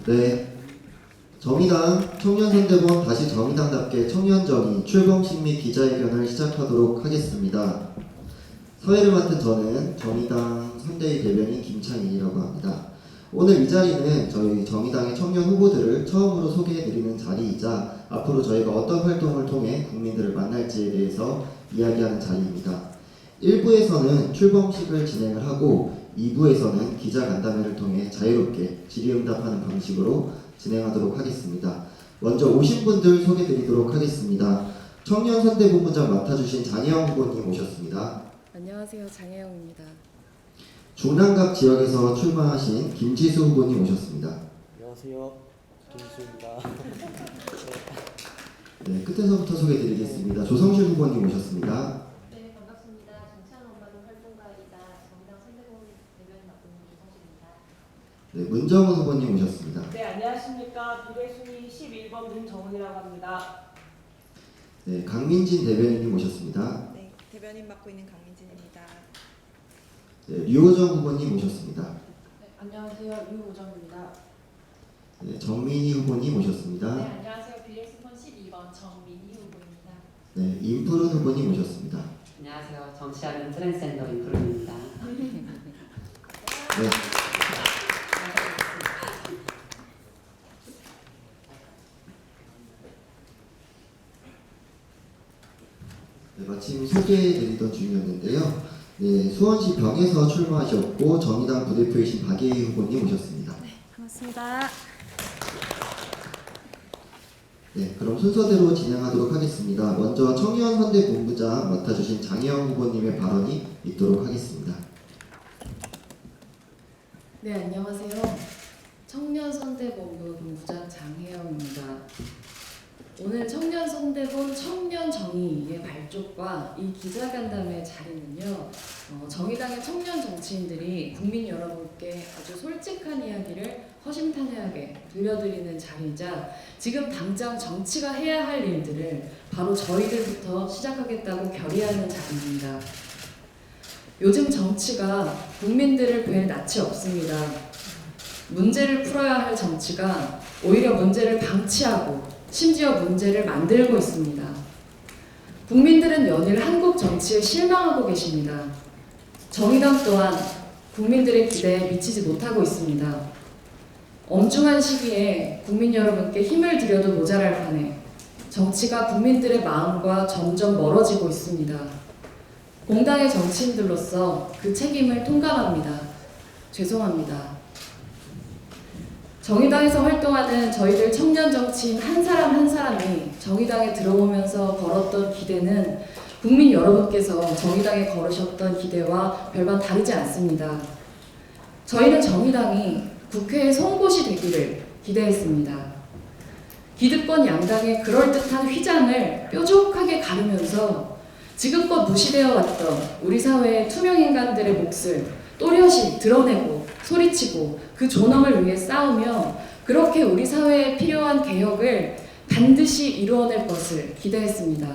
네, 정의당 청년선대본 다시 정의당답게 청년정의 출범식 및 기자회견을 시작하도록 하겠습니다. 사회를 맡은 저는 정의당 선대위 대변인 김창인이라고 합니다. 오늘 이 자리는 저희 정의당의 청년 후보들을 처음으로 소개해드리는 자리이자 앞으로 저희가 어떤 활동을 통해 국민들을 만날지에 대해서 이야기하는 자리입니다. 1부에서는 출범식을 진행을 하고 2부에서는 기자간담회를 통해 자유롭게 질의응답하는 방식으로 진행하도록 하겠습니다. 먼저 오신 분들 소개드리도록 하겠습니다. 청년선대본부장 맡아주신 장혜영 후보님 오셨습니다. 안녕하세요, 장혜영입니다. 중랑갑 지역에서 출마하신 김지수 후보님 오셨습니다. 안녕하세요, 김지수입니다. 네, 끝에서부터 소개드리겠습니다. 조성실 후보님 오셨습니다. 네, 반갑습니다. 정치하는 엄마는 활동가이자 정당 선대본 대변인 맡고 있는 조성실입니다. 네, 문정훈 후보님 오셨습니다. 네, 안녕하십니까. 비례순위 11번 문정훈이라고 합니다. 네, 강민진 대변인님 오셨습니다. 네, 대변인 맡고 있는 강민진입니다. 네, 류호정 후보님 오셨습니다. 네, 안녕하세요. 유호정입니다. 네, 정민희 후보님 오셨습니다. 네, 안녕하세요. 비례수번 12번 정민희 후보입니다. 네, 임푸른 후보님 오셨습니다. 안녕하세요. 정치하는 트랜스젠더 임프로입니다. 네. 네, 마침 소개해드리던 중이었는데요. 네, 수원시 병에서 출마하셨고 정의당 부대표이신 박예희 후보님 오셨습니다. 반갑습니다. 네, 그럼 순서대로 진행하도록 하겠습니다. 먼저 청년선대본부장 맡아주신 장혜영 후보님의 발언이 있도록 하겠습니다. 네, 안녕하세요. 청년선대본부 본부장 장혜영입니다. 오늘 청년선대본 청년정의의 발족과 이 기자간담회 자리는요, 정의당의 청년 정치인들이 국민 여러분께 아주 솔직한 이야기를 허심탄회하게 들려드리는 자리이자 지금 당장 정치가 해야 할 일들을 바로 저희들부터 시작하겠다고 결의하는 자리입니다. 요즘 정치가 국민들을 뵐 낯이 없습니다. 문제를 풀어야 할 정치가 오히려 문제를 방치하고 심지어 문제를 만들고 있습니다. 국민들은 연일 한국 정치에 실망하고 계십니다. 정의당 또한 국민들의 기대에 미치지 못하고 있습니다. 엄중한 시기에 국민 여러분께 힘을 드려도 모자랄 판에 정치가 국민들의 마음과 점점 멀어지고 있습니다. 공당의 정치인들로서 그 책임을 통감합니다. 죄송합니다. 정의당에서 활동하는 저희들 청년 정치인 한 사람 한 사람이 정의당에 들어오면서 걸었던 기대는 국민 여러분께서 정의당에 걸으셨던 기대와 별반 다르지 않습니다. 저희는 정의당이 국회의 송곳이 되기를 기대했습니다. 기득권 양당의 그럴듯한 휘장을 뾰족하게 가르면서 지금껏 무시되어 왔던 우리 사회의 투명인간들의 몫을 또렷이 드러내고 소리치고 그 존엄을 위해 싸우며 그렇게 우리 사회에 필요한 개혁을 반드시 이루어낼 것을 기대했습니다.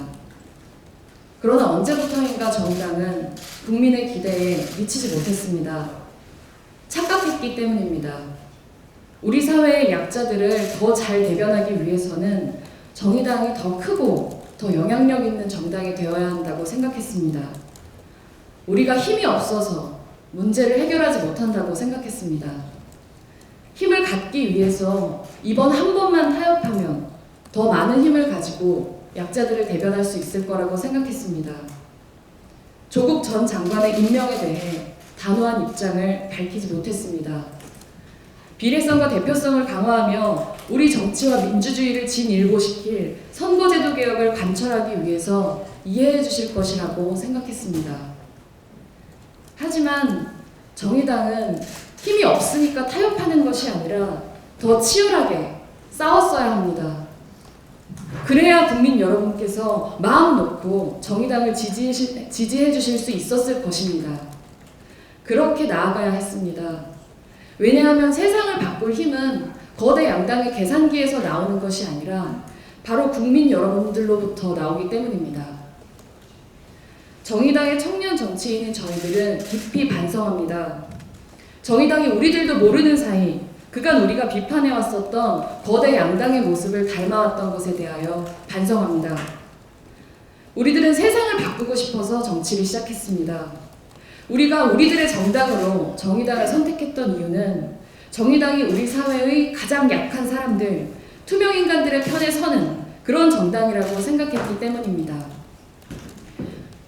그러나 언제부터인가 정당은 국민의 기대에 미치지 못했습니다. 착각했기 때문입니다. 우리 사회의 약자들을 더 잘 대변하기 위해서는 정의당이 더 크고 더 영향력 있는 정당이 되어야 한다고 생각했습니다. 우리가 힘이 없어서 문제를 해결하지 못한다고 생각했습니다. 힘을 갖기 위해서 이번 한 번만 타협하면 더 많은 힘을 가지고 약자들을 대변할 수 있을 거라고 생각했습니다. 조국 전 장관의 임명에 대해 단호한 입장을 밝히지 못했습니다. 비례성과 대표성을 강화하며 우리 정치와 민주주의를 진일보시킬 선거제도 개혁을 관철하기 위해서 이해해 주실 것이라고 생각했습니다. 하지만 정의당은 힘이 없으니까 타협하는 것이 아니라 더 치열하게 싸웠어야 합니다. 그래야 국민 여러분께서 마음 놓고 정의당을 지지해 주실 수 있었을 것입니다. 그렇게 나아가야 했습니다. 왜냐하면 세상을 바꿀 힘은 거대 양당의 계산기에서 나오는 것이 아니라 바로 국민 여러분들로부터 나오기 때문입니다. 정의당의 청년 정치인인 저희들은 깊이 반성합니다. 정의당이 우리들도 모르는 사이 그간 우리가 비판해왔었던 거대 양당의 모습을 닮아왔던 것에 대하여 반성합니다. 우리들은 세상을 바꾸고 싶어서 정치를 시작했습니다. 우리가 우리들의 정당으로 정의당을 선택했던 이유는 정의당이 우리 사회의 가장 약한 사람들, 투명인간들의 편에 서는 그런 정당이라고 생각했기 때문입니다.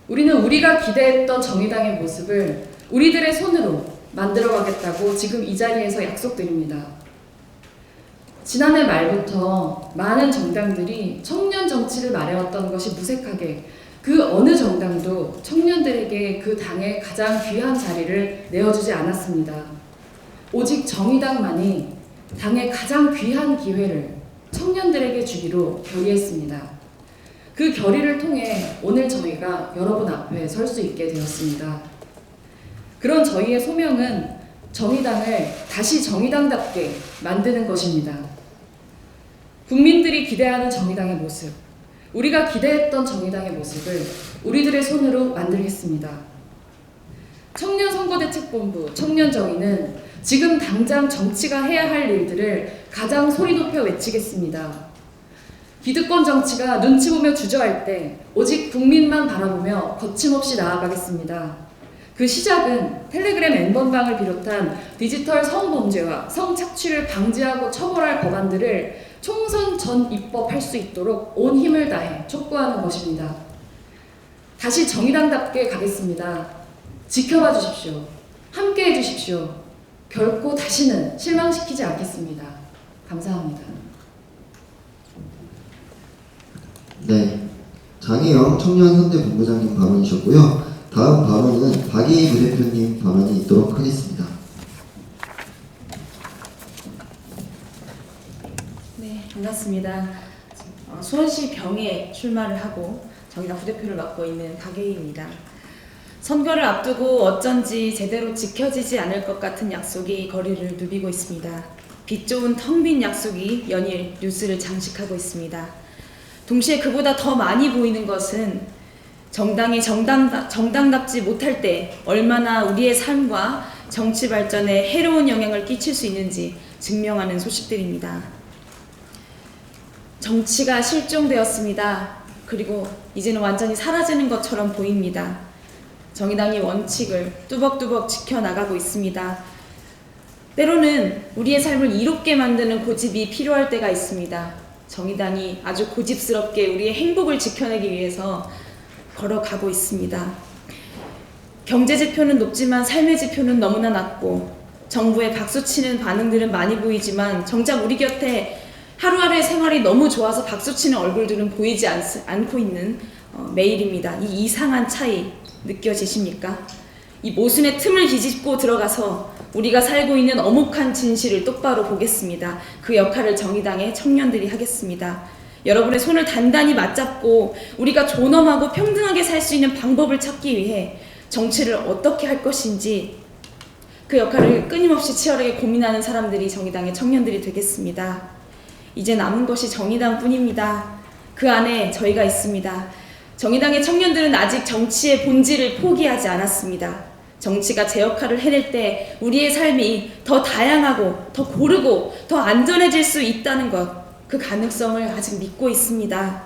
우리는 우리가 기대했던 정의당의 모습을 우리들의 손으로 만들어가겠다고 지금 이 자리에서 약속드립니다. 지난해 말부터 많은 정당들이 청년 정치를 말해왔던 것이 무색하게 그 어느 정당도 청년들에게 그 당의 가장 귀한 자리를 내어주지 않았습니다. 오직 정의당만이 당의 가장 귀한 기회를 청년들에게 주기로 결의했습니다. 그 결의를 통해 오늘 저희가 여러분 앞에 설 수 있게 되었습니다. 그런 저희의 소명은 정의당을 다시 정의당답게 만드는 것입니다. 국민들이 기대하는 정의당의 모습, 우리가 기대했던 정의당의 모습을 우리들의 손으로 만들겠습니다. 청년선거대책본부 청년정의는 지금 당장 정치가 해야 할 일들을 가장 소리 높여 외치겠습니다. 기득권 정치가 눈치 보며 주저할 때 오직 국민만 바라보며 거침없이 나아가겠습니다. 그 시작은 텔레그램 N번방을 비롯한 디지털 성범죄와 성착취를 방지하고 처벌할 법안들을 총선 전 입법할 수 있도록 온 힘을 다해 촉구하는 것입니다. 다시 정의당답게 가겠습니다. 지켜봐 주십시오. 함께 해주십시오. 결코 다시는 실망시키지 않겠습니다. 감사합니다. 네, 장혜영 청년선대본부장님 발언이셨고요. 다음 발언은 박예희 부대표님 발언이 있도록 하겠습니다. 네, 반갑습니다. 수원시 병에 출마를 하고 정의당 부대표를 맡고 있는 박예희입니다. 선거를 앞두고 어쩐지 제대로 지켜지지 않을 것 같은 약속이 거리를 누비고 있습니다. 빛 좋은 텅 빈 약속이 연일 뉴스를 장식하고 있습니다. 동시에 그보다 더 많이 보이는 것은 정당이 정당답지 못할 때 얼마나 우리의 삶과 정치 발전에 해로운 영향을 끼칠 수 있는지 증명하는 소식들입니다. 정치가 실종되었습니다. 그리고 이제는 완전히 사라지는 것처럼 보입니다. 정의당이 원칙을 뚜벅뚜벅 지켜나가고 있습니다. 때로는 우리의 삶을 이롭게 만드는 고집이 필요할 때가 있습니다. 정의당이 아주 고집스럽게 우리의 행복을 지켜내기 위해서 걸어가고 있습니다. 경제 지표는 높지만 삶의 지표는 너무나 낮고 정부의 박수치는 반응들은 많이 보이지만 정작 우리 곁에 하루하루의 생활이 너무 좋아서 박수치는 얼굴들은 보이지 않고 있는 매일입니다. 이 이상한 차이 느껴지십니까? 이 모순의 틈을 뒤집고 들어가서 우리가 살고 있는 엄혹한 진실을 똑바로 보겠습니다. 그 역할을 정의당의 청년들이 하겠습니다. 여러분의 손을 단단히 맞잡고 우리가 존엄하고 평등하게 살 수 있는 방법을 찾기 위해 정치를 어떻게 할 것인지 그 역할을 끊임없이 치열하게 고민하는 사람들이 정의당의 청년들이 되겠습니다. 이제 남은 것이 정의당뿐입니다. 그 안에 저희가 있습니다. 정의당의 청년들은 아직 정치의 본질을 포기하지 않았습니다. 정치가 제 역할을 해낼 때 우리의 삶이 더 다양하고 더 고르고 더 안전해질 수 있다는 것, 그 가능성을 아직 믿고 있습니다.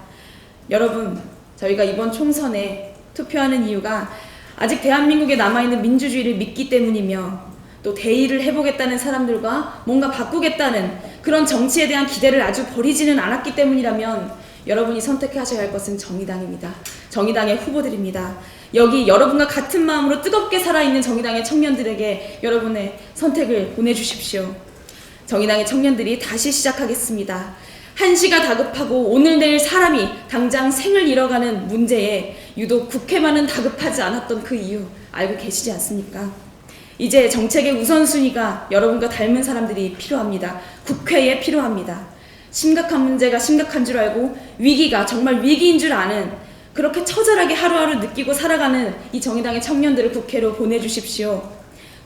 여러분, 저희가 이번 총선에 투표하는 이유가 아직 대한민국에 남아있는 민주주의를 믿기 때문이며 또 대의를 해보겠다는 사람들과 뭔가 바꾸겠다는 그런 정치에 대한 기대를 아주 버리지는 않았기 때문이라면 여러분이 선택하셔야 할 것은 정의당입니다. 정의당의 후보들입니다. 여기 여러분과 같은 마음으로 뜨겁게 살아있는 정의당의 청년들에게 여러분의 선택을 보내주십시오. 정의당의 청년들이 다시 시작하겠습니다. 한시가 다급하고 오늘 내일 사람이 당장 생을 잃어가는 문제에 유독 국회만은 다급하지 않았던 그 이유 알고 계시지 않습니까? 이제 정책의 우선순위가 여러분과 닮은 사람들이 필요합니다. 국회에 필요합니다. 심각한 문제가 심각한 줄 알고 위기가 정말 위기인 줄 아는 그렇게 처절하게 하루하루 느끼고 살아가는 이 정의당의 청년들을 국회로 보내주십시오.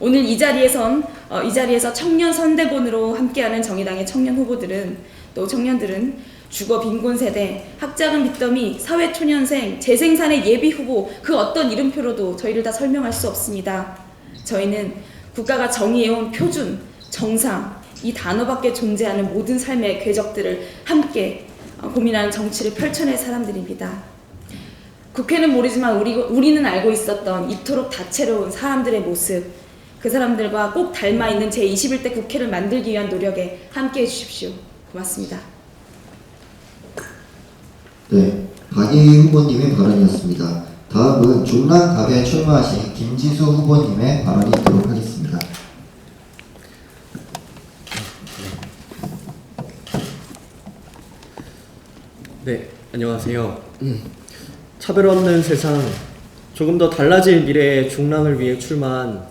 오늘 이 자리에서 청년 선대본으로 함께하는 정의당의 청년 후보들은 또 청년들은 주거 빈곤 세대, 학자금 빚더미, 사회초년생, 재생산의 예비 후보 그 어떤 이름표로도 저희를 다 설명할 수 없습니다. 저희는 국가가 정의해온 표준, 정상, 이 단어밖에 존재하는 모든 삶의 궤적들을 함께 고민하는 정치를 펼쳐낼 사람들입니다. 국회는 모르지만 우리는 알고 있었던 이토록 다채로운 사람들의 모습, 그 사람들과 꼭 닮아있는 제21대 국회를 만들기 위한 노력에 함께해 주십시오. 고맙습니다. 네, 박희희 후보님의 발언이었습니다. 다음은 중랑갑에 출마하신 김지수 후보님의 발언이 있도록 하겠습니다. 네, 안녕하세요. 차별 없는 세상, 조금 더 달라질 미래의 중랑을 위해 출마한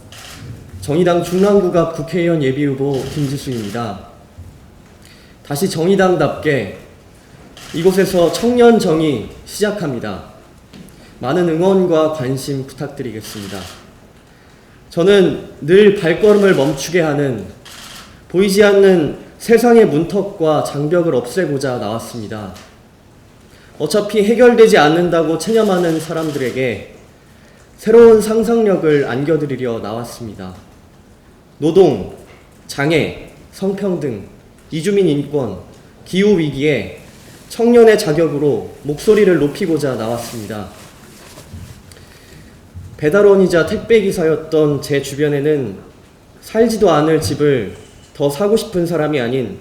정의당 중랑구갑 국회의원 예비후보 김지수입니다. 다시 정의당답게 이곳에서 청년 정의 시작합니다. 많은 응원과 관심 부탁드리겠습니다. 저는 늘 발걸음을 멈추게 하는 보이지 않는 세상의 문턱과 장벽을 없애고자 나왔습니다. 어차피 해결되지 않는다고 체념하는 사람들에게 새로운 상상력을 안겨드리려 나왔습니다. 노동, 장애, 성평등, 이주민 인권, 기후위기에 청년의 자격으로 목소리를 높이고자 나왔습니다. 배달원이자 택배기사였던 제 주변에는 살지도 않을 집을 더 사고 싶은 사람이 아닌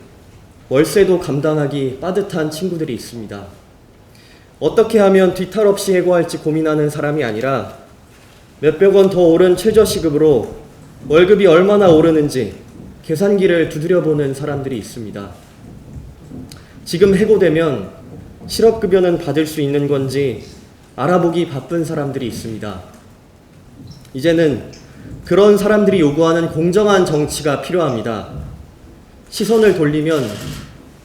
월세도 감당하기 빠듯한 친구들이 있습니다. 어떻게 하면 뒤탈 없이 해고할지 고민하는 사람이 아니라 몇백 원 더 오른 최저시급으로 월급이 얼마나 오르는지 계산기를 두드려보는 사람들이 있습니다. 지금 해고되면 실업급여는 받을 수 있는 건지 알아보기 바쁜 사람들이 있습니다. 이제는 그런 사람들이 요구하는 공정한 정치가 필요합니다. 시선을 돌리면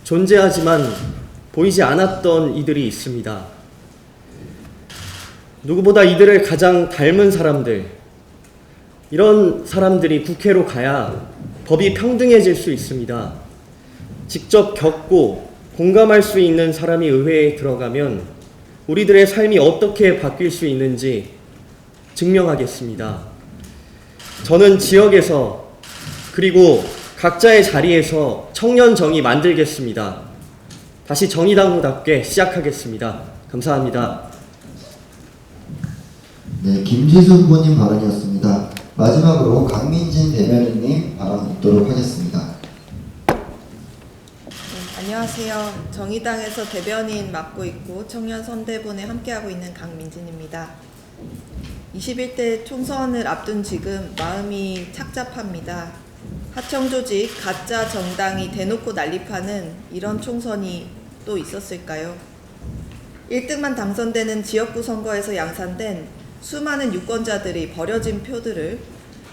존재하지만 보이지 않았던 이들이 있습니다. 누구보다 이들을 가장 닮은 사람들, 이런 사람들이 국회로 가야 법이 평등해질 수 있습니다. 직접 겪고 공감할 수 있는 사람이 의회에 들어가면 우리들의 삶이 어떻게 바뀔 수 있는지 증명하겠습니다. 저는 지역에서 그리고 각자의 자리에서 청년 정의 만들겠습니다. 다시 정의당답게 시작하겠습니다. 감사합니다. 네, 김지수 후보님 발언이었습니다. 마지막으로 강민진 대변인님 발언 있도록 하겠습니다. 안녕하세요. 정의당에서 대변인 맡고 있고 청년 선대본에 함께하고 있는 강민진입니다. 21대 총선을 앞둔 지금 마음이 착잡합니다. 하청조직, 가짜 정당이 대놓고 난립하는 이런 총선이 또 있었을까요? 1등만 당선되는 지역구 선거에서 양산된 수많은 유권자들이 버려진 표들을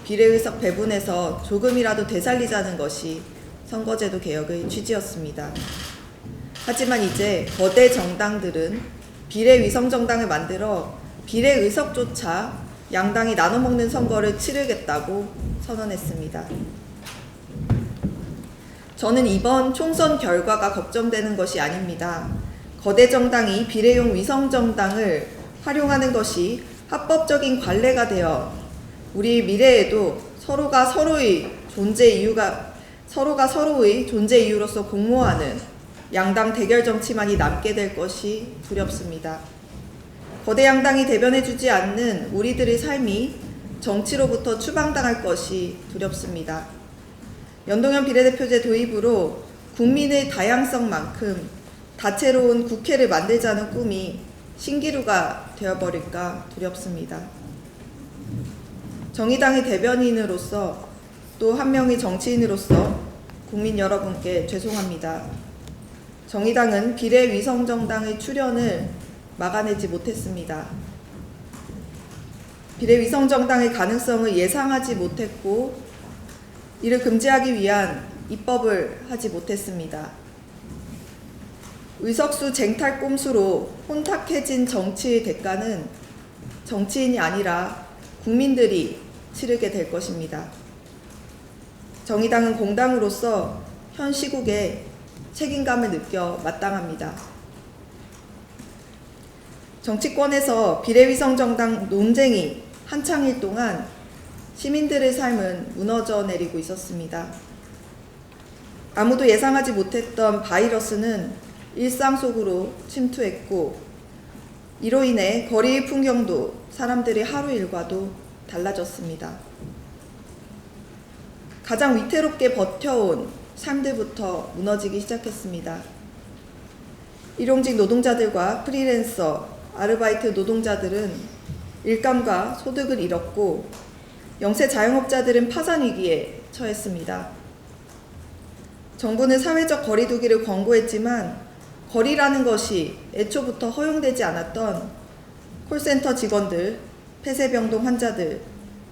비례의석 배분해서 조금이라도 되살리자는 것이 선거제도 개혁의 취지였습니다. 하지만 이제 거대 정당들은 비례위성정당을 만들어 비례의석조차 양당이 나눠먹는 선거를 치르겠다고 선언했습니다. 저는 이번 총선 결과가 걱정되는 것이 아닙니다. 거대 정당이 비례용 위성정당을 활용하는 것이 합법적인 관례가 되어 우리 미래에도 서로가 서로의 존재 이유로서 공모하는 양당 대결 정치만이 남게 될 것이 두렵습니다. 거대 양당이 대변해주지 않는 우리들의 삶이 정치로부터 추방당할 것이 두렵습니다. 연동형 비례대표제 도입으로 국민의 다양성만큼 다채로운 국회를 만들자는 꿈이 신기루가 되어버릴까 두렵습니다. 정의당의 대변인으로서 또 한 명의 정치인으로서 국민 여러분께 죄송합니다. 정의당은 비례위성정당의 출현을 막아내지 못했습니다. 비례위성정당의 가능성을 예상하지 못했고 이를 금지하기 위한 입법을 하지 못했습니다. 의석수 쟁탈 꼼수로 혼탁해진 정치의 대가는 정치인이 아니라 국민들이 치르게 될 것입니다. 정의당은 공당으로서 현 시국에 책임감을 느껴 마땅합니다. 정치권에서 비례위성정당 논쟁이 한창일 동안 시민들의 삶은 무너져 내리고 있었습니다. 아무도 예상하지 못했던 바이러스는 일상 속으로 침투했고 이로 인해 거리의 풍경도 사람들의 하루 일과도 달라졌습니다. 가장 위태롭게 버텨온 삶들부터 무너지기 시작했습니다. 일용직 노동자들과 프리랜서, 아르바이트 노동자들은 일감과 소득을 잃었고 영세 자영업자들은 파산 위기에 처했습니다. 정부는 사회적 거리두기를 권고했지만 거리라는 것이 애초부터 허용되지 않았던 콜센터 직원들, 폐쇄병동 환자들,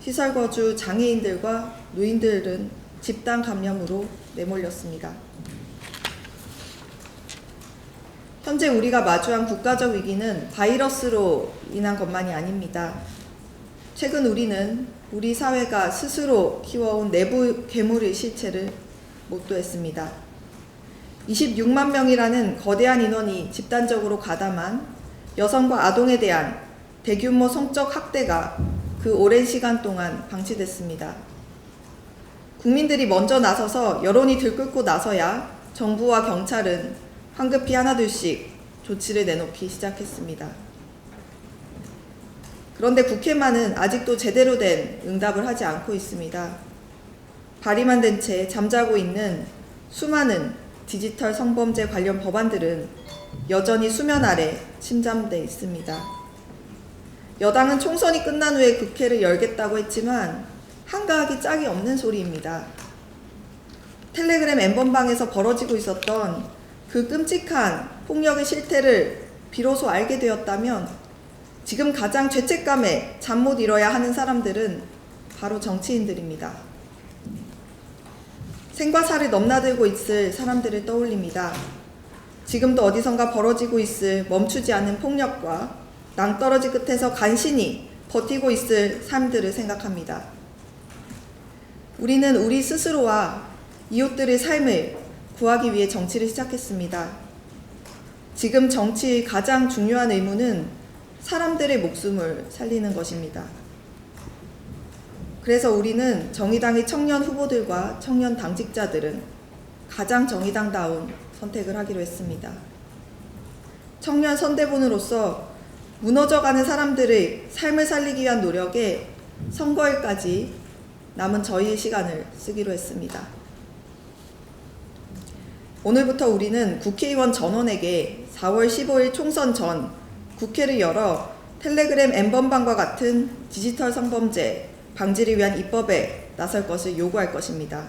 시설거주 장애인들과 노인들은 집단 감염으로 내몰렸습니다. 현재 우리가 마주한 국가적 위기는 바이러스로 인한 것만이 아닙니다. 최근 우리는 우리 사회가 스스로 키워온 내부 괴물의 실체를 목도했습니다. 26만 명이라는 거대한 인원이 집단적으로 가담한 여성과 아동에 대한 대규모 성적 학대가 그 오랜 시간 동안 방치됐습니다. 국민들이 먼저 나서서 여론이 들끓고 나서야 정부와 경찰은 황급히 하나둘씩 조치를 내놓기 시작했습니다. 그런데 국회만은 아직도 제대로 된 응답을 하지 않고 있습니다. 발의만 된 채 잠자고 있는 수많은 디지털 성범죄 관련 법안들은 여전히 수면 아래 침잠돼 있습니다. 여당은 총선이 끝난 후에 국회를 열겠다고 했지만 한가하기 짝이 없는 소리입니다. 텔레그램 엠번방에서 벌어지고 있었던 그 끔찍한 폭력의 실태를 비로소 알게 되었다면 지금 가장 죄책감에 잠 못 이뤄야 하는 사람들은 바로 정치인들입니다. 생과 사를 넘나들고 있을 사람들을 떠올립니다. 지금도 어디선가 벌어지고 있을 멈추지 않는 폭력과 낭떠러지 끝에서 간신히 버티고 있을 삶들을 생각합니다. 우리는 우리 스스로와 이웃들의 삶을 구하기 위해 정치를 시작했습니다. 지금 정치의 가장 중요한 의무는 사람들의 목숨을 살리는 것입니다. 그래서 우리는 정의당의 청년 후보들과 청년 당직자들은 가장 정의당다운 선택을 하기로 했습니다. 청년 선대본으로서 무너져가는 사람들의 삶을 살리기 위한 노력에 선거일까지 남은 저희의 시간을 쓰기로 했습니다. 오늘부터 우리는 국회의원 전원에게 4월 15일 총선 전 국회를 열어 텔레그램 엠번방과 같은 디지털 성범죄 방지를 위한 입법에 나설 것을 요구할 것입니다.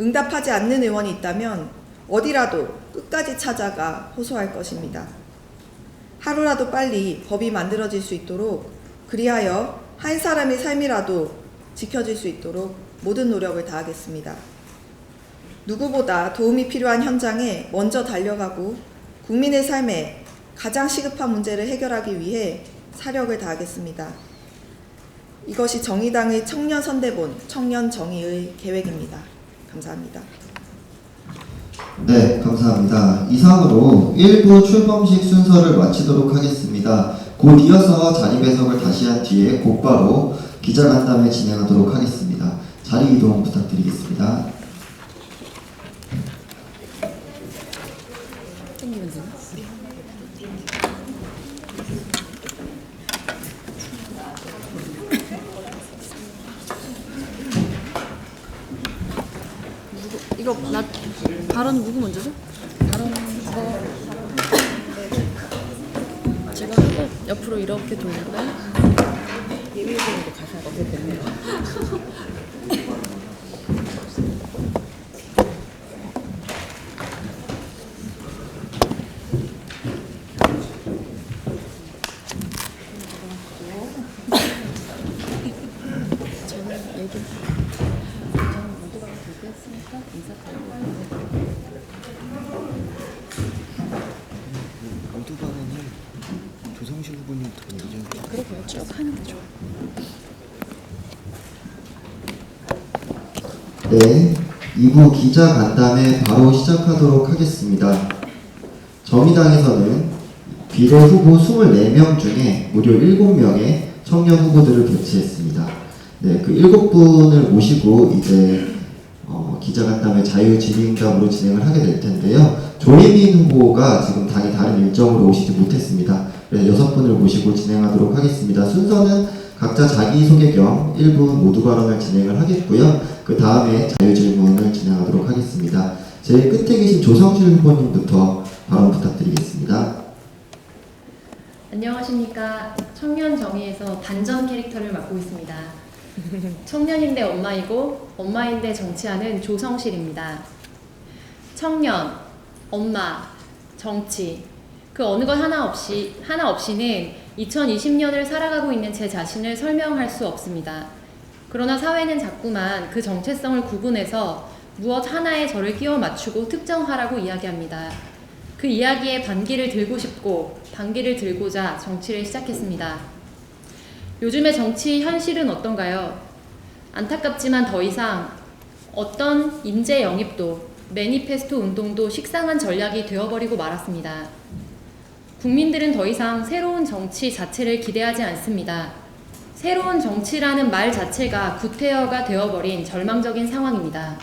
응답하지 않는 의원이 있다면 어디라도 끝까지 찾아가 호소할 것입니다. 하루라도 빨리 법이 만들어질 수 있도록, 그리하여 한 사람의 삶이라도 지켜질 수 있도록 모든 노력을 다하겠습니다. 누구보다 도움이 필요한 현장에 먼저 달려가고 국민의 삶에 가장 시급한 문제를 해결하기 위해 사력을 다하겠습니다. 이것이 정의당의 청년 선대본, 청년 정의의 계획입니다. 감사합니다. 네, 감사합니다. 이상으로 1부 출범식 순서를 마치도록 하겠습니다. 곧 이어서 자리 배석을 다시 한 뒤에 곧바로 기자간담회 진행하도록 하겠습니다. 자리 이동 부탁드리겠습니다. 이거 나 발언 누구 먼저죠? 발언 제가 하고 옆으로 이렇게 돌릴까요? 예비후보도 가서 어떻게 됐네요. 모두 발언은 조성실 후보님부터 먼저. 그러게요. 쭉 하는 게 좋아요. 네, 2부 기자간담회 바로 시작하도록 하겠습니다. 정의당에서는 비례 후보 24명 중에 무려 7명의 청년 후보들을 배치했습니다. 네, 그 7분을 모시고 이제 기자간담회 자유질의응답으로 진행을 하게 될 텐데요. 조혜민 후보가 지금 당이 다른 일정으로 오시지 못했습니다. 그래서 6분을 모시고 진행하도록 하겠습니다. 순서는 각자 자기소개 겸 1분 모두 발언을 진행을 하겠고요. 그 다음에 자유질문을 진행하도록 하겠습니다. 제일 끝에 계신 조성실 후보님부터 발언 부탁드리겠습니다. 안녕하십니까. 청년 정의에서 반전 캐릭터를 맡고 있습니다. 청년인데 엄마이고 엄마인데 정치하는 조성실입니다. 청년, 엄마, 정치 그 어느 것 하나 없이는 2020년을 살아가고 있는 제 자신을 설명할 수 없습니다. 그러나 사회는 자꾸만 그 정체성을 구분해서 무엇 하나에 저를 끼워 맞추고 특정하라고 이야기합니다. 그 이야기에 반기를 들고 싶고 반기를 들고자 정치를 시작했습니다. 요즘의 정치 현실은 어떤가요? 안타깝지만 더 이상 어떤 인재 영입도 매니페스토 운동도 식상한 전략이 되어버리고 말았습니다. 국민들은 더 이상 새로운 정치 자체를 기대하지 않습니다. 새로운 정치라는 말 자체가 구태여가 되어버린 절망적인 상황입니다.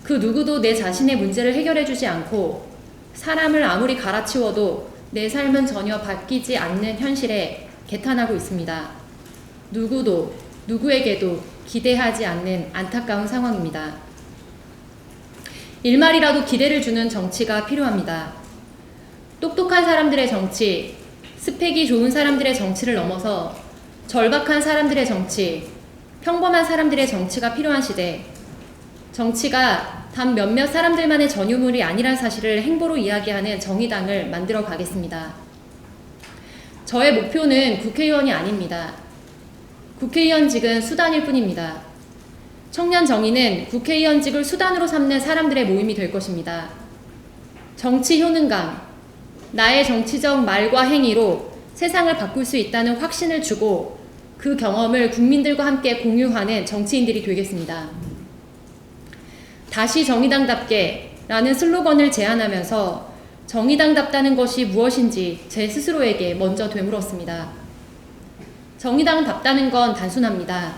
그 누구도 내 자신의 문제를 해결해주지 않고 사람을 아무리 갈아치워도 내 삶은 전혀 바뀌지 않는 현실에 개탄하고 있습니다. 누구도 누구에게도 기대하지 않는 안타까운 상황입니다. 일말이라도 기대를 주는 정치가 필요합니다. 똑똑한 사람들의 정치, 스펙이 좋은 사람들의 정치를 넘어서 절박한 사람들의 정치, 평범한 사람들의 정치가 필요한 시대, 정치가 단 몇몇 사람들만의 전유물이 아니란 사실을 행보로 이야기하는 정의당을 만들어 가겠습니다. 저의 목표는 국회의원이 아닙니다. 국회의원직은 수단일 뿐입니다. 청년 정의는 국회의원직을 수단으로 삼는 사람들의 모임이 될 것입니다. 정치 효능감, 나의 정치적 말과 행위로 세상을 바꿀 수 있다는 확신을 주고 그 경험을 국민들과 함께 공유하는 정치인들이 되겠습니다. 다시 정의당답게 라는 슬로건을 제안하면서 정의당답다는 것이 무엇인지 제 스스로에게 먼저 되물었습니다. 정의당답다는 건 단순합니다.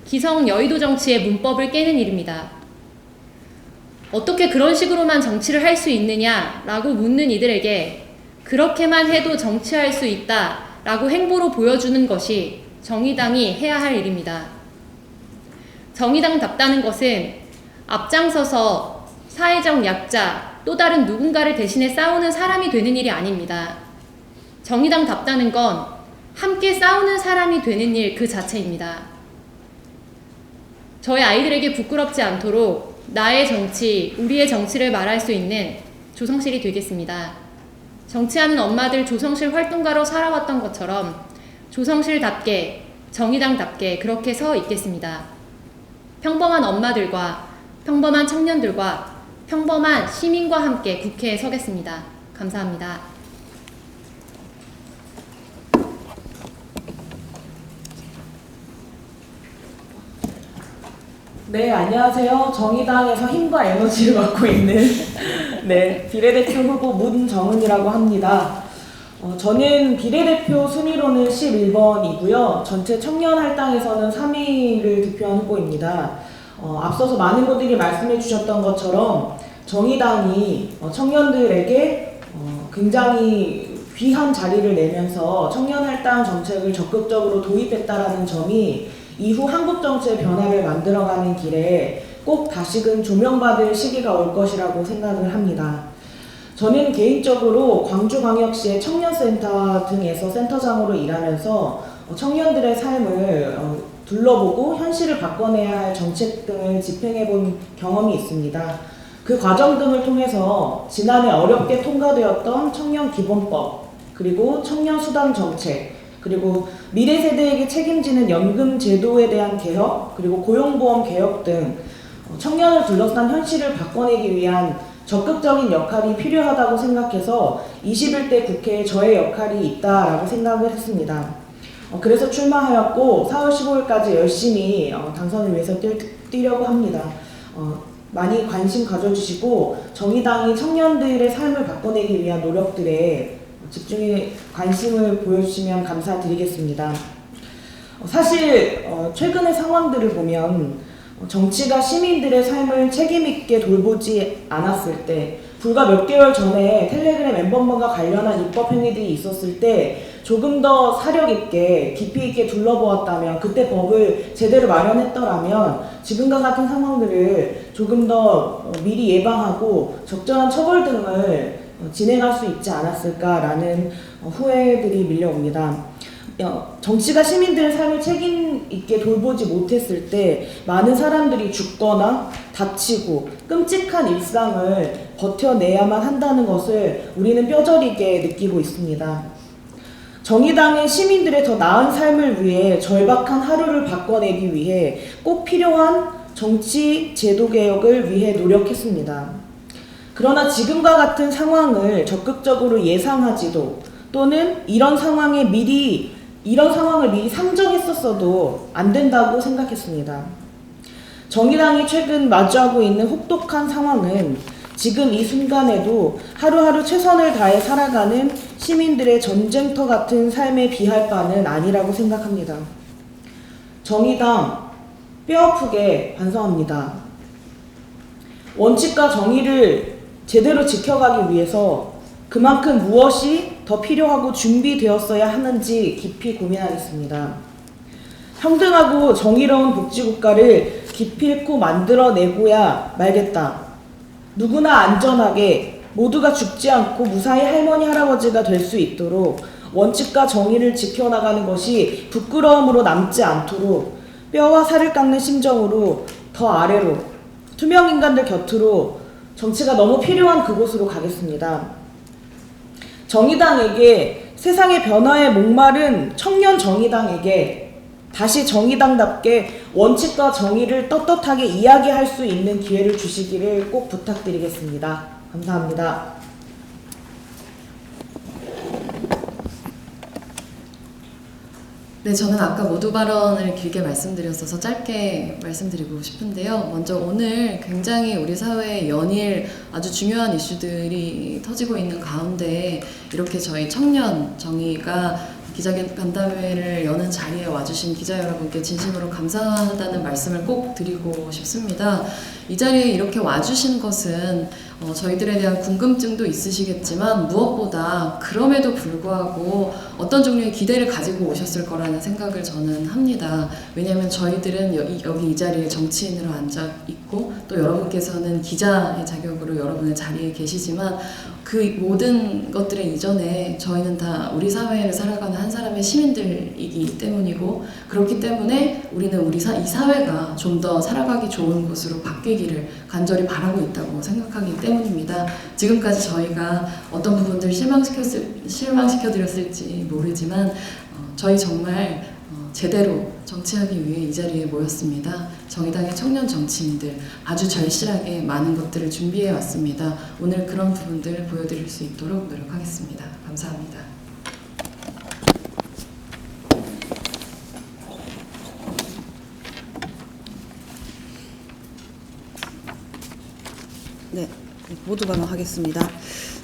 기성 여의도 정치의 문법을 깨는 일입니다. 어떻게 그런 식으로만 정치를 할 수 있느냐라고 묻는 이들에게 그렇게만 해도 정치할 수 있다라고 행보로 보여주는 것이 정의당이 해야 할 일입니다. 정의당답다는 것은 앞장서서 사회적 약자 또 다른 누군가를 대신해 싸우는 사람이 되는 일이 아닙니다. 정의당답다는 건 함께 싸우는 사람이 되는 일 그 자체입니다. 저희 아이들에게 부끄럽지 않도록 나의 정치, 우리의 정치를 말할 수 있는 조성실이 되겠습니다. 정치하는 엄마들 조성실 활동가로 살아왔던 것처럼 조성실답게, 정의당답게 그렇게 서 있겠습니다. 평범한 엄마들과 평범한 청년들과 평범한 시민과 함께 국회에 서겠습니다. 감사합니다. 네, 안녕하세요. 정의당에서 힘과 에너지를 맡고 있는 비례대표 후보 문정은이라고 합니다. 저는 비례대표 순위로는 11번이고요. 전체 청년할당에서는 3위를 득표한 후보입니다. 앞서서 많은 분들이 말씀해 주셨던 것처럼 정의당이 청년들에게 굉장히 귀한 자리를 내면서 청년할당 정책을 적극적으로 도입했다라는 점이 이후 한국 정치의 변화를 만들어가는 길에 꼭 다시금 조명받을 시기가 올 것이라고 생각을 합니다. 저는 개인적으로 광주광역시의 청년센터 등에서 센터장으로 일하면서 청년들의 삶을 둘러보고 현실을 바꿔내야 할 정책 등을 집행해본 경험이 있습니다. 그 과정 등을 통해서 지난해 어렵게 통과되었던 청년기본법, 그리고 청년수당 정책, 그리고 미래 세대에게 책임지는 연금 제도에 대한 개혁, 그리고 고용보험 개혁 등 청년을 둘러싼 현실을 바꿔내기 위한 적극적인 역할이 필요하다고 생각해서 21대 국회에 저의 역할이 있다라고 생각을 했습니다. 그래서 출마하였고 4월 15일까지 열심히 당선을 위해서 뛰려고 합니다. 많이 관심 가져주시고 정의당이 청년들의 삶을 바꿔내기 위한 노력들에 집중해 관심을 보여주시면 감사드리겠습니다. 사실 최근의 상황들을 보면 정치가 시민들의 삶을 책임있게 돌보지 않았을 때, 불과 몇 개월 전에 텔레그램 엠번번과 관련한 입법 행위들이 있었을 때 조금 더 사력 있게 깊이 있게 둘러보았다면, 그때 법을 제대로 마련했더라면 지금과 같은 상황들을 조금 더 미리 예방하고 적절한 처벌 등을 진행할 수 있지 않았을까라는 후회들이 밀려옵니다. 정치가 시민들의 삶을 책임 있게 돌보지 못했을 때 많은 사람들이 죽거나 다치고 끔찍한 일상을 버텨내야만 한다는 것을 우리는 뼈저리게 느끼고 있습니다. 정의당은 시민들의 더 나은 삶을 위해 절박한 하루를 바꿔내기 위해 꼭 필요한 정치 제도 개혁을 위해 노력했습니다. 그러나 지금과 같은 상황을 적극적으로 예상하지도, 또는 이런 상황을 미리 상정했었어도 안 된다고 생각했습니다. 정의당이 최근 마주하고 있는 혹독한 상황은 지금 이 순간에도 하루하루 최선을 다해 살아가는 시민들의 전쟁터 같은 삶에 비할 바는 아니라고 생각합니다. 정의당 뼈아프게 반성합니다. 원칙과 정의를 제대로 지켜가기 위해서 그만큼 무엇이 더 필요하고 준비되었어야 하는지 깊이 고민하겠습니다. 평등하고 정의로운 복지국가를 기필코 만들어내고야 말겠다. 누구나 안전하게 모두가 죽지 않고 무사히 할머니 할아버지가 될 수 있도록 원칙과 정의를 지켜나가는 것이 부끄러움으로 남지 않도록 뼈와 살을 깎는 심정으로 더 아래로, 투명인간들 곁으로, 정치가 너무 필요한 그곳으로 가겠습니다. 정의당에게, 세상의 변화에 목마른 청년 정의당에게 다시 정의당답게 원칙과 정의를 떳떳하게 이야기할 수 있는 기회를 주시기를 꼭 부탁드리겠습니다. 감사합니다. 네, 저는 아까 모두 발언을 길게 말씀드렸어서 짧게 말씀드리고 싶은데요. 먼저 오늘 굉장히 우리 사회에 연일 아주 중요한 이슈들이 터지고 있는 가운데 이렇게 저희 청년 정의가 기자간담회를 여는 자리에 와주신 기자 여러분께 진심으로 감사하다는 말씀을 꼭 드리고 싶습니다. 이 자리에 이렇게 와주신 것은 저희들에 대한 궁금증도 있으시겠지만 무엇보다 그럼에도 불구하고 어떤 종류의 기대를 가지고 오셨을 거라는 생각을 저는 합니다. 왜냐하면 저희들은 여기 이 자리에 정치인으로 앉아 있고 또 여러분께서는 기자의 자격으로 여러분의 자리에 계시지만 그 모든 것들의 이전에 저희는 다 우리 사회를 살아가는 한 사람의 시민들이기 때문이고, 그렇기 때문에 우리는 이 사회가 좀 더 살아가기 좋은 곳으로 바뀌기를 간절히 바라고 있다고 생각하기 때문입니다. 지금까지 저희가 어떤 부분들을 실망시켜드렸을지 모르지만 저희 정말 제대로 정치하기 위해 이 자리에 모였습니다. 정의당의 청년 정치인들 아주 절실하게 많은 것들을 준비해 왔습니다. 오늘 그런 부분들 보여드릴 수 있도록 노력하겠습니다. 감사합니다. 네, 모두 발언하겠습니다.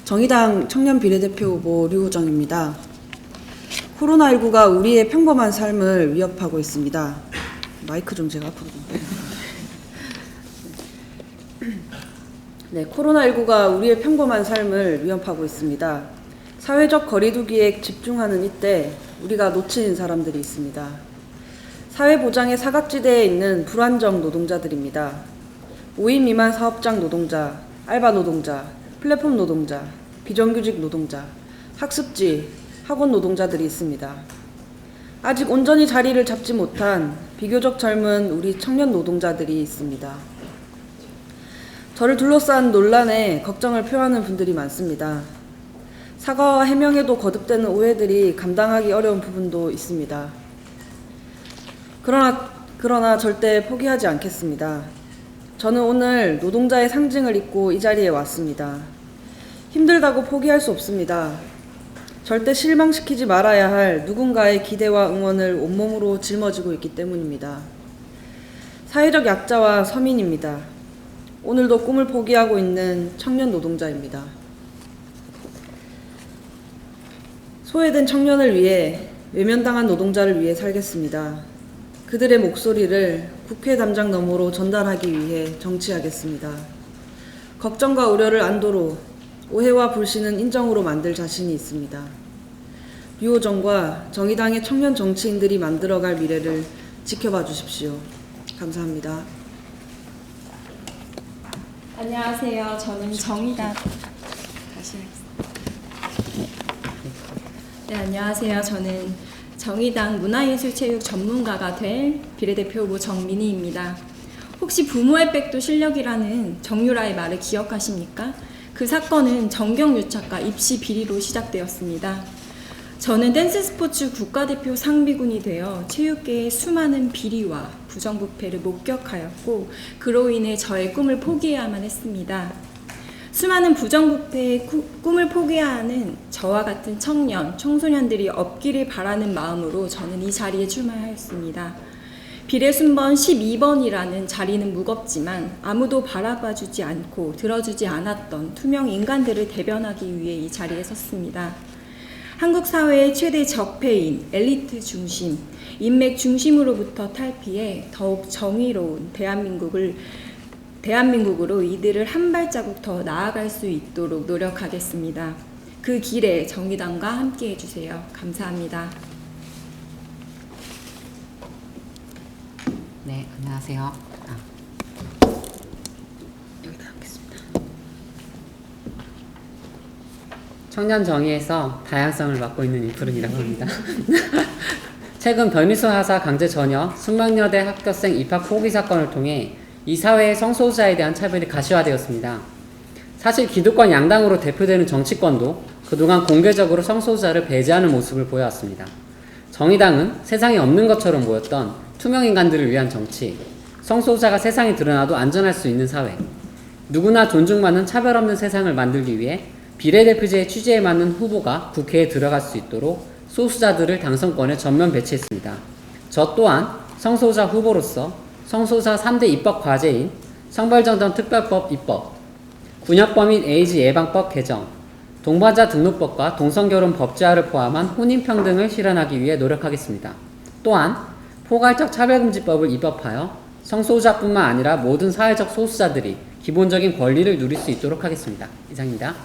정의당 청년 비례대표 후보 류우정입니다. 코로나19가 우리의 평범한 삶을 위협하고 있습니다. 마이크 좀 제가 앞으로 좀. 네, 코로나19가 우리의 평범한 삶을 위협하고 있습니다. 사회적 거리두기에 집중하는 이때 우리가 놓친 사람들이 있습니다. 사회보장의 사각지대에 있는 불안정 노동자들입니다. 5인 미만 사업장 노동자, 알바 노동자, 플랫폼 노동자, 비정규직 노동자, 학습지, 학원 노동자들이 있습니다. 아직 온전히 자리를 잡지 못한 비교적 젊은 우리 청년 노동자들이 있습니다. 저를 둘러싼 논란에 걱정을 표하는 분들이 많습니다. 사과와 해명에도 거듭되는 오해들이 감당하기 어려운 부분도 있습니다. 그러나 절대 포기하지 않겠습니다. 저는 오늘 노동자의 상징을 입고 이 자리에 왔습니다. 힘들다고 포기할 수 없습니다. 절대 실망시키지 말아야 할 누군가의 기대와 응원을 온몸으로 짊어지고 있기 때문입니다. 사회적 약자와 서민입니다. 오늘도 꿈을 포기하고 있는 청년 노동자입니다. 소외된 청년을 위해 외면당한 노동자를 위해 살겠습니다. 그들의 목소리를 국회 담장 너머로 전달하기 위해 정치하겠습니다. 걱정과 우려를 안도로, 오해와 불신은 인정으로 만들 자신이 있습니다. 류호정과 정의당의 청년 정치인들이 만들어갈 미래를 지켜봐 주십시오. 감사합니다. 안녕하세요. 저는 정의당 다시 하겠습니다. 네, 안녕하세요. 저는 정의당 문화예술체육 전문가가 될 비례대표 후보 정민희입니다. 혹시 부모의 백도 실력이라는 정유라의 말을 기억하십니까? 그 사건은 정경유착과 입시 비리로 시작되었습니다. 저는 댄스 스포츠 국가대표 상비군이 되어 체육계의 수많은 비리와 부정부패를 목격하였고 그로 인해 저의 꿈을 포기해야만 했습니다. 수많은 부정부패의 꿈을 포기해야 하는 저와 같은 청년, 청소년들이 없기를 바라는 마음으로 저는 이 자리에 출마하였습니다. 비례순번 12번이라는 자리는 무겁지만 아무도 바라봐주지 않고 들어주지 않았던 투명 인간들을 대변하기 위해 이 자리에 섰습니다. 한국 사회의 최대 적폐인 엘리트 중심, 인맥 중심으로부터 탈피해 더욱 정의로운 대한민국으로 이들을 한 발자국 더 나아갈 수 있도록 노력하겠습니다. 그 길에 정의당과 함께 해주세요. 감사합니다. 네, 안녕하세요. 여기다 하겠습니다. 청년 정의에서 다양성을 맡고 있는 이푸른이라고 합니다. 최근 변희수 하사 강제 전역, 순방여대 합격생 입학 포기 사건을 통해 이 사회의 성소수자에 대한 차별이 가시화되었습니다. 사실 기득권 양당으로 대표되는 정치권도 그동안 공개적으로 성소수자를 배제하는 모습을 보여왔습니다. 정의당은 세상에 없는 것처럼 보였던 투명인간들을 위한 정치, 성소수자가 세상에 드러나도 안전할 수 있는 사회, 누구나 존중받는 차별 없는 세상을 만들기 위해 비례대표제의 취지에 맞는 후보가 국회에 들어갈 수 있도록 소수자들을 당선권에 전면 배치했습니다. 저 또한 성소수자 후보로서 성소수자 3대 입법 과제인 성별정당 특별법 입법, 군역법 및 에이즈 예방법 개정, 동반자 등록법과 동성결혼 법제화를 포함한 혼인평등을 실현하기 위해 노력하겠습니다. 또한 포괄적 차별금지법을 입법하여 성소수자뿐만 아니라 모든 사회적 소수자들이 기본적인 권리를 누릴 수 있도록 하겠습니다. 이상입니다.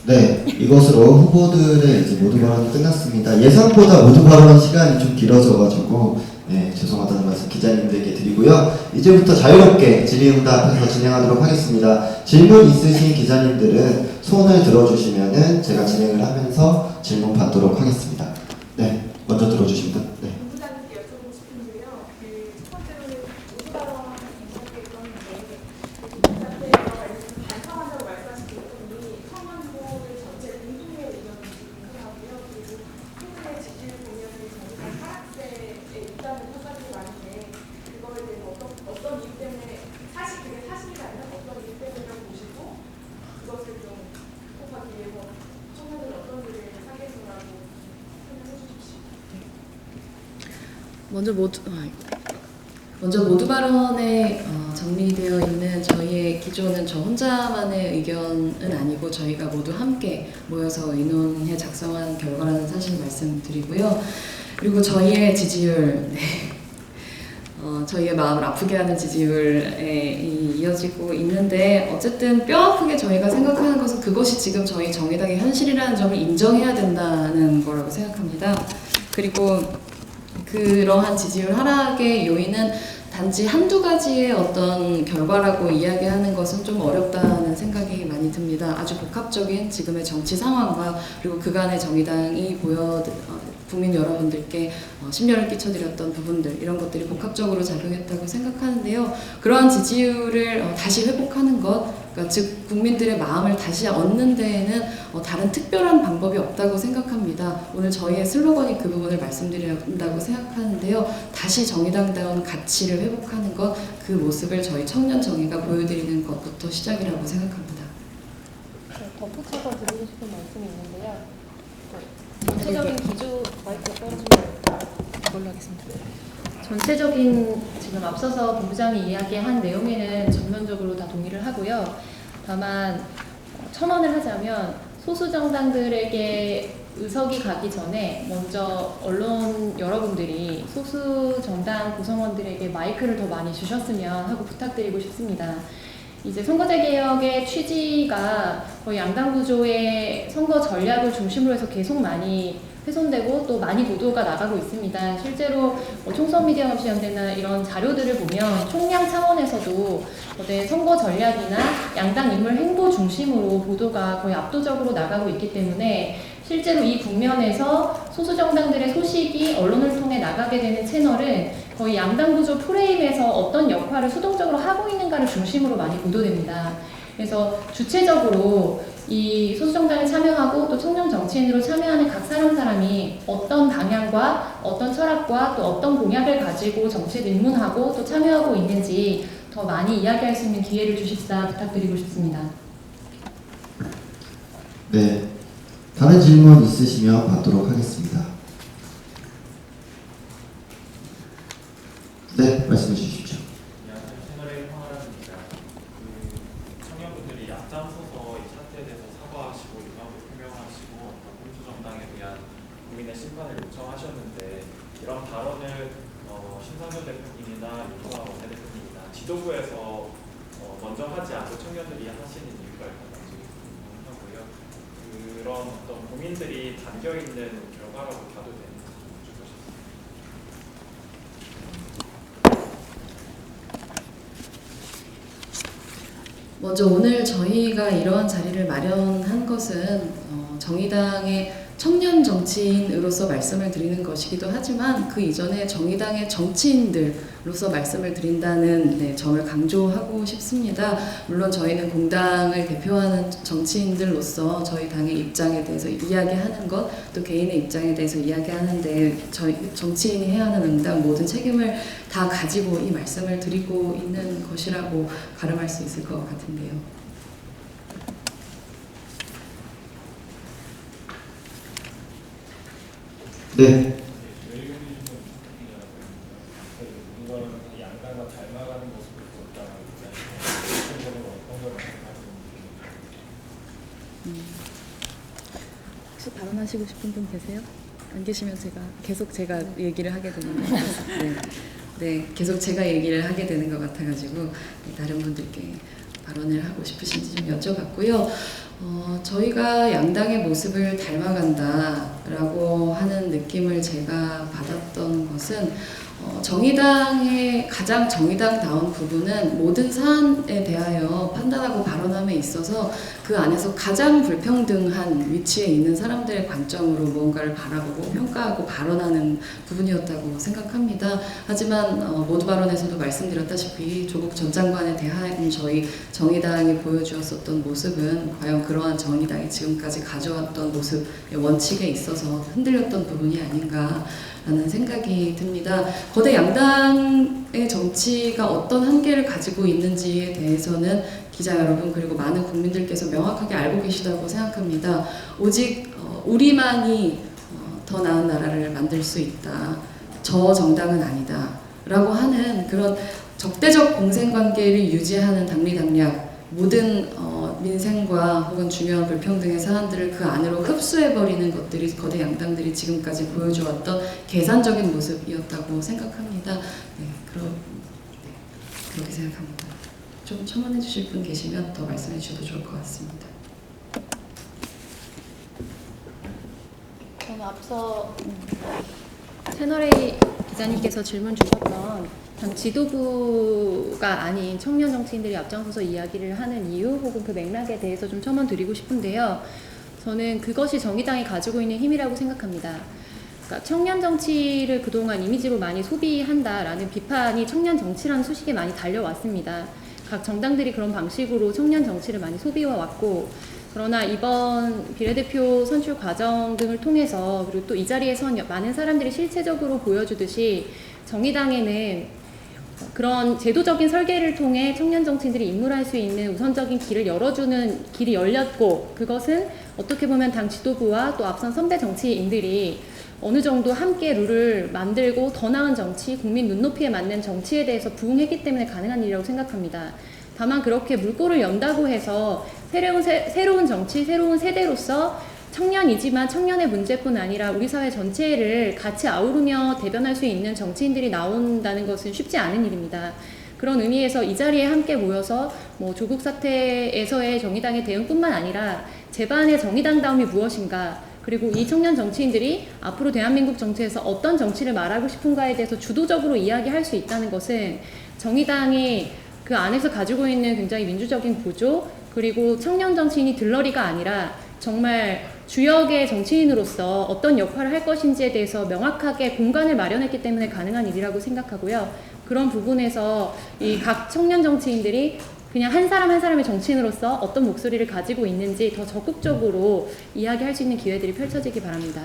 네, 이것으로 후보들의 이제 모두 발언이 끝났습니다. 예상보다 모두 발언 시간이 좀 길어져가지고 죄송하다는 말씀 기자님들께 드리고요. 이제부터 자유롭게 질의응답해서 진행하도록 하겠습니다. 질문 있으신 기자님들은 손을 들어주시면은 제가 진행을 하면서 질문 받도록 하겠습니다. 네, 먼저 들어주신 분. 네. 본부장님께 여쭤보고 싶은데요. 첫 번째로는 모두 발언하는 인사께 있었는데 반성한다고 말씀하신 부분이 청원고를 전체 공동의 의견을 공개하고요. 그리고 후보의 지지를 보면 정의당 하락세에 있다는 사실이 많은데 그거에 대해서 어떤 이유 때문에 그게 사실이 아니라 어떤 이유 때문이라고 보시고 그것을 좀 극복하기 위해서 청년들 어떤 일을 하겠소라고 설명해 주십시오. 먼저 모두 발언에 정리되어 있는 저희의 기조는 저 혼자만의 의견은 아니고 저희가 모두 함께 모여서 의논해 작성한 결과라는 사실 말씀드리고요. 그리고 저희의 지지율, 저희의 마음을 아프게 하는 지지율에 이어지고 있는데 어쨌든 뼈아프게 저희가 생각하는 것은 그것이 지금 저희 정의당의 현실이라는 점을 인정해야 된다는 거라고 생각합니다. 그리고 그러한 지지율 하락의 요인은 단지 한두 가지의 어떤 결과라고 이야기하는 것은 좀 어렵다는 생각이 많이 듭니다. 아주 복합적인 지금의 정치 상황과 그리고 그간의 정의당이 국민 여러분들께 심려를 끼쳐드렸던 부분들 이런 것들이 복합적으로 작용했다고 생각하는데요. 그러한 지지율을 다시 회복하는 것, 그러니까 즉 국민들의 마음을 다시 얻는 데에는 다른 특별한 방법이 없다고 생각합니다. 오늘 저희의 슬로건이 그 부분을 말씀드린다고 생각하는데요. 다시 정의당다운 가치를 회복하는 것, 그 모습을 저희 청년 정의가 보여드리는 것부터 시작이라고 생각합니다. 덧붙여서 드리고 싶은 말씀이 있는데요. 전체적인 기조 마이크 떨어지면 그걸로 하겠습니다. 전체적인 지금 앞서서 본부장이 이야기한 내용에는 전면적으로 다 동의를 하고요. 다만 첨언을 하자면 소수 정당들에게 의석이 가기 전에 먼저 언론 여러분들이 소수 정당 구성원들에게 마이크를 더 많이 주셨으면 하고 부탁드리고 싶습니다. 이제 선거제 개혁의 취지가 거의 양당 구조의 선거 전략을 중심으로 해서 계속 많이 훼손되고 또 많이 보도가 나가고 있습니다. 실제로 총선 미디어 감시 연대나 이런 자료들을 보면 총량 차원에서도 선거 전략이나 양당 인물 행보 중심으로 보도가 거의 압도적으로 나가고 있기 때문에 실제로 이 국면에서 소수 정당들의 소식이 언론을 통해 나가게 되는 채널은 거의 양당 구조 프레임에서 어떤 역할을 수동적으로 하고 있는가를 중심으로 많이 보도됩니다. 그래서 주체적으로 이 소수정당에 참여하고 또 청년 정치인으로 참여하는 각 사람이 어떤 방향과 어떤 철학과 또 어떤 공약을 가지고 정치에 입문하고 또 참여하고 있는지 더 많이 이야기할 수 있는 기회를 주십사 부탁드리고 싶습니다. 네, 다른 질문 있으시면 받도록 하겠습니다. 네, 말씀해 주십시오. 안녕하세요. 채널A 황하라입니다. 청년분들이 앞장서서 이 사태에 대해서 사과하시고 유감을 표명하시고 민주정당에 대한 국민의 심판을 요청하셨는데 이런 발언을 신상현 대표님이나 윤호아 원내대표님이나 지도부에서 먼저 하지 않고 청년들이 하시는 이유가 있는지 궁금하고요. 그런 어떤 고민들이 담겨있는 결과라고 봐도 되는지 여쭙고 싶습니다. 먼저 오늘 저희가 이러한 자리를 마련한 것은 정의당의 청년 정치인으로서 말씀을 드리는 것이기도 하지만 그 이전에 정의당의 정치인들로서 말씀을 드린다는 점을 강조하고 싶습니다. 물론 저희는 공당을 대표하는 정치인들로서 저희 당의 입장에 대해서 이야기하는 것, 또 개인의 입장에 대해서 이야기하는데 저희 정치인이 해야 하는 응당 모든 책임을 다 가지고 이 말씀을 드리고 있는 것이라고 가름할 수 있을 것 같은데요. 네. 혹시 발언하시고 싶은 분 계세요? 안 계시면 계속 제가 얘기를 하게 되는 것 같아서 네, 계속 제가 얘기를 하게 되는 것 같아가지고 다른 분들께 발언을 하고 싶으신지 좀 여쭤봤고요. 저희가 양당의 모습을 닮아간다라고 하는 느낌을 제가 받았던 것은 정의당의 가장 정의당다운 부분은 모든 사안에 대하여 판단하고 발언함에 있어서 그 안에서 가장 불평등한 위치에 있는 사람들의 관점으로 무언가를 바라보고 평가하고 발언하는 부분이었다고 생각합니다. 하지만 모두 발언에서도 말씀드렸다시피 조국 전 장관에 대한 저희 정의당이 보여주었었던 모습은 과연 그러한 정의당이 지금까지 가져왔던 모습의 원칙에 있어서 흔들렸던 부분이 아닌가 라는 생각이 듭니다. 거대 양당의 정치가 어떤 한계를 가지고 있는지에 대해서는 기자 여러분 그리고 많은 국민들께서 명확하게 알고 계시다고 생각합니다. 오직 우리만이 더 나은 나라를 만들 수 있다. 저 정당은 아니다. 라고 하는 그런 적대적 공생관계를 유지하는 당리당략 모든 민생과 혹은 중요한 불평등의 사안들을 그 안으로 흡수해버리는 것들이 거대 양당들이 지금까지 보여주었던 계산적인 모습이었다고 생각합니다. 그렇게 생각합니다. 좀 첨언해 주실 분 계시면 더 말씀해 주셔도 좋을 것 같습니다. 저는 앞서 채널A 기자님께서 질문 주셨던 당 지도부가 아닌 청년 정치인들이 앞장서서 이야기를 하는 이유 혹은 그 맥락에 대해서 좀 첨언 드리고 싶은데요. 저는 그것이 정의당이 가지고 있는 힘이라고 생각합니다. 그러니까 청년 정치를 그동안 이미지로 많이 소비한다라는 비판이 청년 정치라는 수식에 많이 달려왔습니다. 각 정당들이 그런 방식으로 청년 정치를 많이 소비해왔고 그러나 이번 비례대표 선출 과정 등을 통해서 그리고 또 이 자리에 선 많은 사람들이 실체적으로 보여주듯이 정의당에는 그런 제도적인 설계를 통해 청년 정치인들이 입문할 수 있는 우선적인 길을 열어주는 길이 열렸고 그것은 어떻게 보면 당 지도부와 또 앞선 선배 정치인들이 어느 정도 함께 룰을 만들고 더 나은 정치, 국민 눈높이에 맞는 정치에 대해서 부응했기 때문에 가능한 일이라고 생각합니다. 다만 그렇게 물꼬를 연다고 해서 새로운 정치, 새로운 세대로서 청년이지만 청년의 문제뿐 아니라 우리 사회 전체를 같이 아우르며 대변할 수 있는 정치인들이 나온다는 것은 쉽지 않은 일입니다. 그런 의미에서 이 자리에 함께 모여서 뭐 조국 사태에서의 정의당의 대응뿐만 아니라 제반의 정의당다움이 무엇인가, 그리고 이 청년 정치인들이 앞으로 대한민국 정치에서 어떤 정치를 말하고 싶은가에 대해서 주도적으로 이야기할 수 있다는 것은 정의당이 그 안에서 가지고 있는 굉장히 민주적인 구조, 그리고 청년 정치인이 들러리가 아니라 정말 주역의 정치인으로서 어떤 역할을 할 것인지에 대해서 명확하게 공간을 마련했기 때문에 가능한 일이라고 생각하고요. 그런 부분에서 이 각 청년 정치인들이 그냥 한 사람 한 사람의 정치인으로서 어떤 목소리를 가지고 있는지 더 적극적으로 이야기할 수 있는 기회들이 펼쳐지기 바랍니다.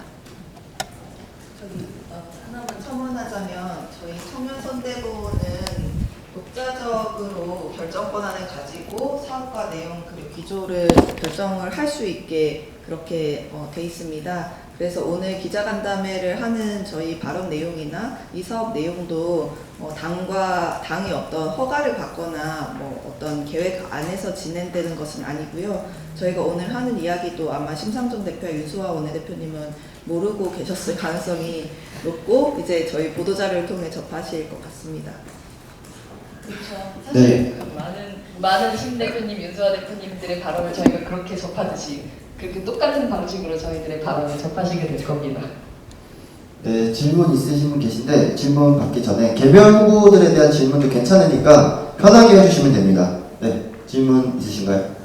하나만 첨언하자면 저희 청년선대본은 독자적으로 결정 권한을 가지고 사업과 내용 그리고 기조를 결정을 할 수 있게 그렇게 돼 있습니다. 그래서 오늘 기자간담회를 하는 저희 발언 내용이나 이 사업 내용도 당이 어떤 허가를 받거나 뭐 어떤 계획 안에서 진행되는 것은 아니고요. 저희가 오늘 하는 이야기도 아마 심상정 대표와 윤수아 원내대표님은 모르고 계셨을 가능성이 높고 이제 저희 보도자료를 통해 접하실 것 같습니다. 그렇죠. 사실 네. 그 많은 심 대표님, 윤수아 대표님들의 발언을 저희가 그렇게 접하듯이 그렇게 똑같은 방식으로 저희들의 발언을 접하시게 될 겁니다. 네, 질문 있으신 분 계신데 질문 받기 전에 개별 후보들에 대한 질문도 괜찮으니까 편하게 해주시면 됩니다. 네, 질문 있으신가요?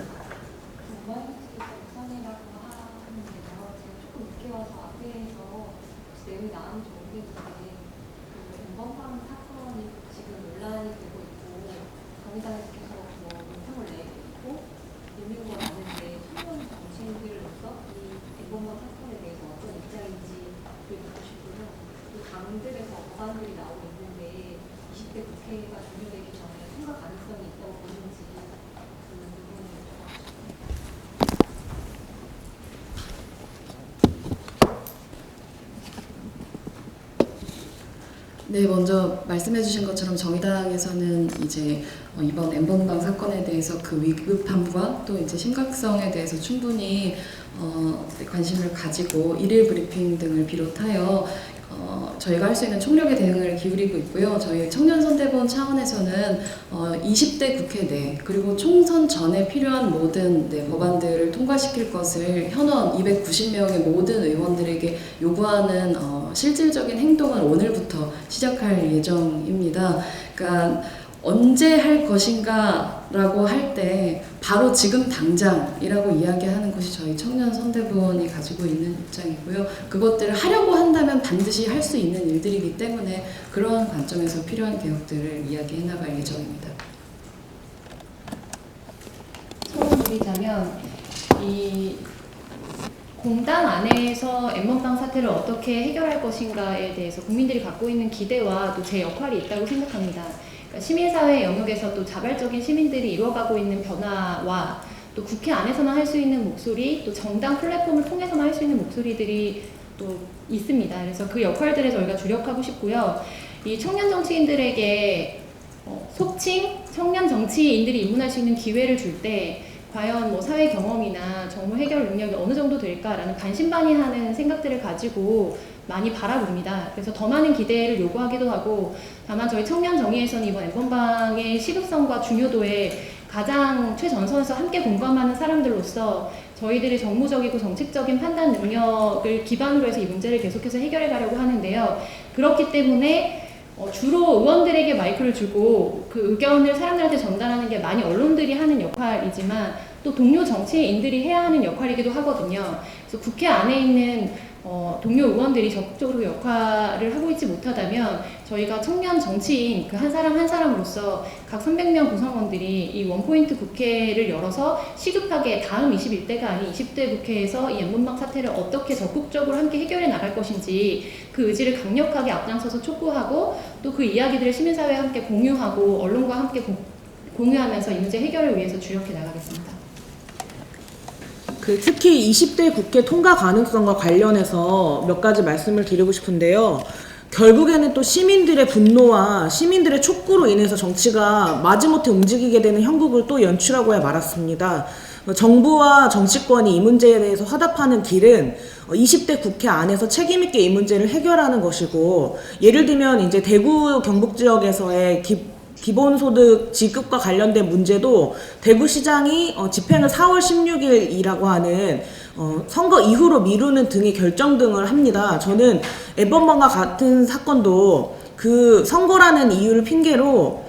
네, 먼저 말씀해주신 것처럼 정의당에서는 이제 이번 엠번방 사건에 대해서 그 위급함과 또 이제 심각성에 대해서 충분히 관심을 가지고 일일 브리핑 등을 비롯하여 저희가 할 수 있는 총력의 대응을 기울이고 있고요. 저희 청년선대본 차원에서는 20대 국회 내 그리고 총선 전에 필요한 모든 법안들을 통과시킬 것을 현원 290명의 모든 의원들에게 요구하는 실질적인 행동을 오늘부터 시작할 예정입니다. 그러니까 언제 할 것인가 라고 할 때 바로 지금 당장이라고 이야기하는 것이 저희 청년선대본이 가지고 있는 입장이고요. 그것들을 하려고 한다면 반드시 할 수 있는 일들이기 때문에 그러한 관점에서 필요한 개혁들을 이야기해 나갈 예정입니다. 설명드리자면 이 공당 안에서 엠번방 사태를 어떻게 해결할 것인가에 대해서 국민들이 갖고 있는 기대와 또 제 역할이 있다고 생각합니다. 그러니까 시민사회 영역에서 또 자발적인 시민들이 이루어가고 있는 변화와 또 국회 안에서만 할 수 있는 목소리, 또 정당 플랫폼을 통해서만 할 수 있는 목소리들이 또 있습니다. 그래서 그 역할들에 저희가 주력하고 싶고요. 이 청년 정치인들에게 속칭 청년 정치인들이 입문할 수 있는 기회를 줄 때 과연 뭐 사회 경험이나 정무 해결 능력이 어느 정도 될까라는 반신반의하는 생각들을 가지고 많이 바라봅니다. 그래서 더 많은 기대를 요구하기도 하고, 다만 저희 청년 정의에서는 이번 엠번방의 시급성과 중요도에 가장 최전선에서 함께 공감하는 사람들로서 저희들의 정무적이고 정책적인 판단 능력을 기반으로 해서 이 문제를 계속해서 해결해 가려고 하는데요. 그렇기 때문에 주로 의원들에게 마이크를 주고 그 의견을 사람들한테 전달하는 게 많이 언론들이 하는 역할이지만 또 동료 정치인들이 해야 하는 역할이기도 하거든요. 그래서 국회 안에 있는 동료 의원들이 적극적으로 역할을 하고 있지 못하다면 저희가 청년 정치인 그 한 사람 한 사람으로서 각 300명 구성원들이 이 원포인트 국회를 열어서 시급하게 다음 21대가 아닌 20대 국회에서 이 엠번방 사태를 어떻게 적극적으로 함께 해결해 나갈 것인지 그 의지를 강력하게 앞장서서 촉구하고 또 그 이야기들을 시민사회와 함께 공유하고 언론과 함께 공유하면서 이 문제 해결을 위해서 주력해 나가겠습니다. 특히 20대 국회 통과 가능성과 관련해서 몇 가지 말씀을 드리고 싶은데요. 결국에는 또 시민들의 분노와 시민들의 촉구로 인해서 정치가 마지못해 움직이게 되는 형국을 또 연출하고 말았습니다. 정부와 정치권이 이 문제에 대해서 화답하는 길은 20대 국회 안에서 책임있게 이 문제를 해결하는 것이고, 예를 들면 이제 대구 경북 지역에서의 기본소득 지급과 관련된 문제도 대구시장이 집행을 4월 16일이라고 하는 선거 이후로 미루는 등의 결정 등을 합니다. 저는 앱번방과 같은 사건도 그 선거라는 이유를 핑계로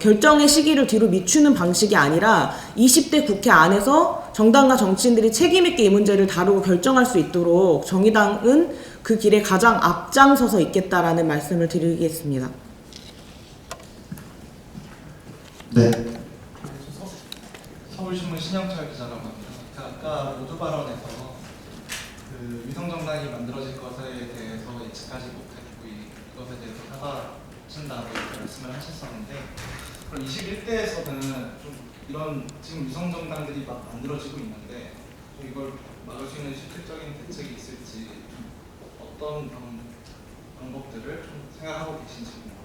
결정의 시기를 뒤로 미추는 방식이 아니라 20대 국회 안에서 정당과 정치인들이 책임있게 이 문제를 다루고 결정할 수 있도록 정의당은 그 길에 가장 앞장서서 있겠다라는 말씀을 드리겠습니다. 네. 서울신문 신영철 기자라고 합니다. 제가 아까 모두 발언에서 그 위성정당이 만들어질 것에 대해서 예측하지 못했고 이것에 대해서 사과하신다고 말씀을 하셨었는데, 그럼 21대에서는 좀 이런 지금 위성정당들이 막 만들어지고 있는데 좀 이걸 막을 수 있는 실질적인 대책이 있을지, 어떤 방법들을 좀 생각하고 계신지 궁금합니다.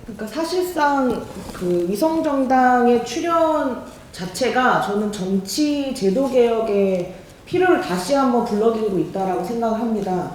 그러니까 사실상 그 위성정당의 출현 자체가 저는 정치 제도 개혁의 필요를 다시 한번 불러들이고 있다라고 생각을 합니다.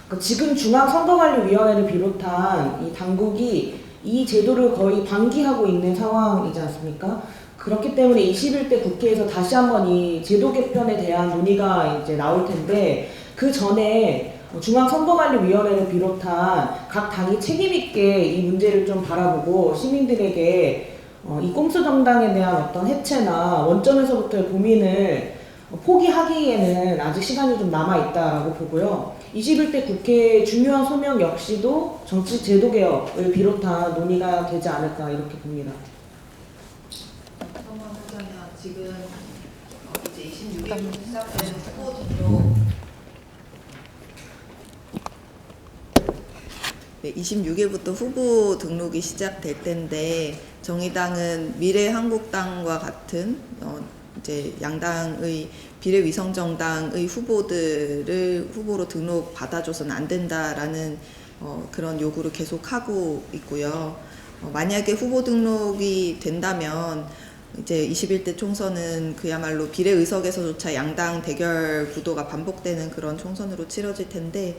그러니까 지금 중앙선거관리위원회를 비롯한 이 당국이 이 제도를 거의 방기하고 있는 상황이지 않습니까? 그렇기 때문에 21대 국회에서 다시 한번 이 제도 개편에 대한 논의가 이제 나올 텐데, 그 전에 중앙선거관리위원회를 비롯한 각 당이 책임있게 이 문제를 좀 바라보고 시민들에게 이 꼼수 정당에 대한 어떤 해체나 원점에서부터의 고민을 포기하기에는 아직 시간이 좀 남아있다라고 보고요. 21대 국회의 중요한 소명 역시도 정치 제도 개혁을 비롯한 논의가 되지 않을까 이렇게 봅니다. 하자면 지금 이제 26일부터 시작되는 후보 등록, 네, 26일부터 후보 등록이 시작될 텐데, 정의당은 미래한국당과 같은 이제 양당의 비례위성정당의 후보들을 후보로 등록 받아줘서는 안 된다라는 그런 요구를 계속 하고 있고요. 만약에 후보 등록이 된다면 이제 21대 총선은 그야말로 비례의석에서조차 양당 대결 구도가 반복되는 그런 총선으로 치러질 텐데,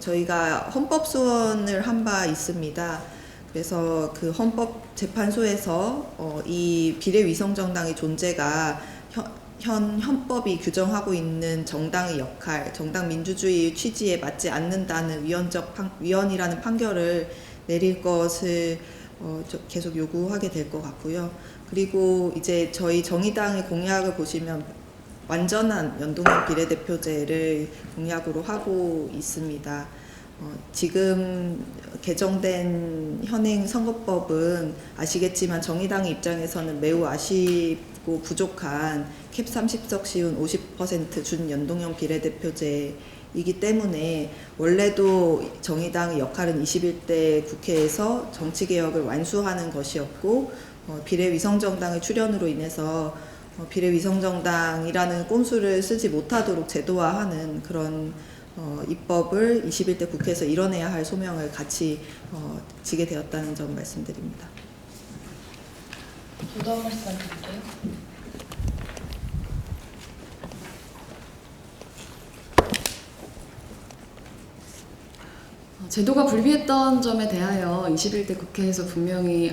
저희가 헌법소원을 한 바 있습니다. 그래서 그 헌법재판소에서 이 비례위성정당의 존재가 현 헌법이 규정하고 있는 정당의 역할, 정당 민주주의 취지에 맞지 않는다는 위헌이라는 판결을 내릴 것을 계속 요구하게 될 것 같고요. 그리고 이제 저희 정의당의 공약을 보시면 완전한 연동형 비례대표제를 공약으로 하고 있습니다. 지금 개정된 현행 선거법은 아시겠지만 정의당의 입장에서는 매우 아쉽고 부족한 캡 30석 씌운 50% 준연동형 비례대표제이기 때문에, 원래도 정의당의 역할은 21대 국회에서 정치개혁을 완수하는 것이었고, 비례위성정당의 출현으로 인해서 비례위성정당이라는 꼼수를 쓰지 못하도록 제도화하는 그런 입법을 21대 국회에서 이뤄내야 할 소명을 같이 지게 되었다는 점 말씀드립니다. 저도 한 말씀 드릴게요. 제도가 불비했던 점에 대하여 21대 국회에서 분명히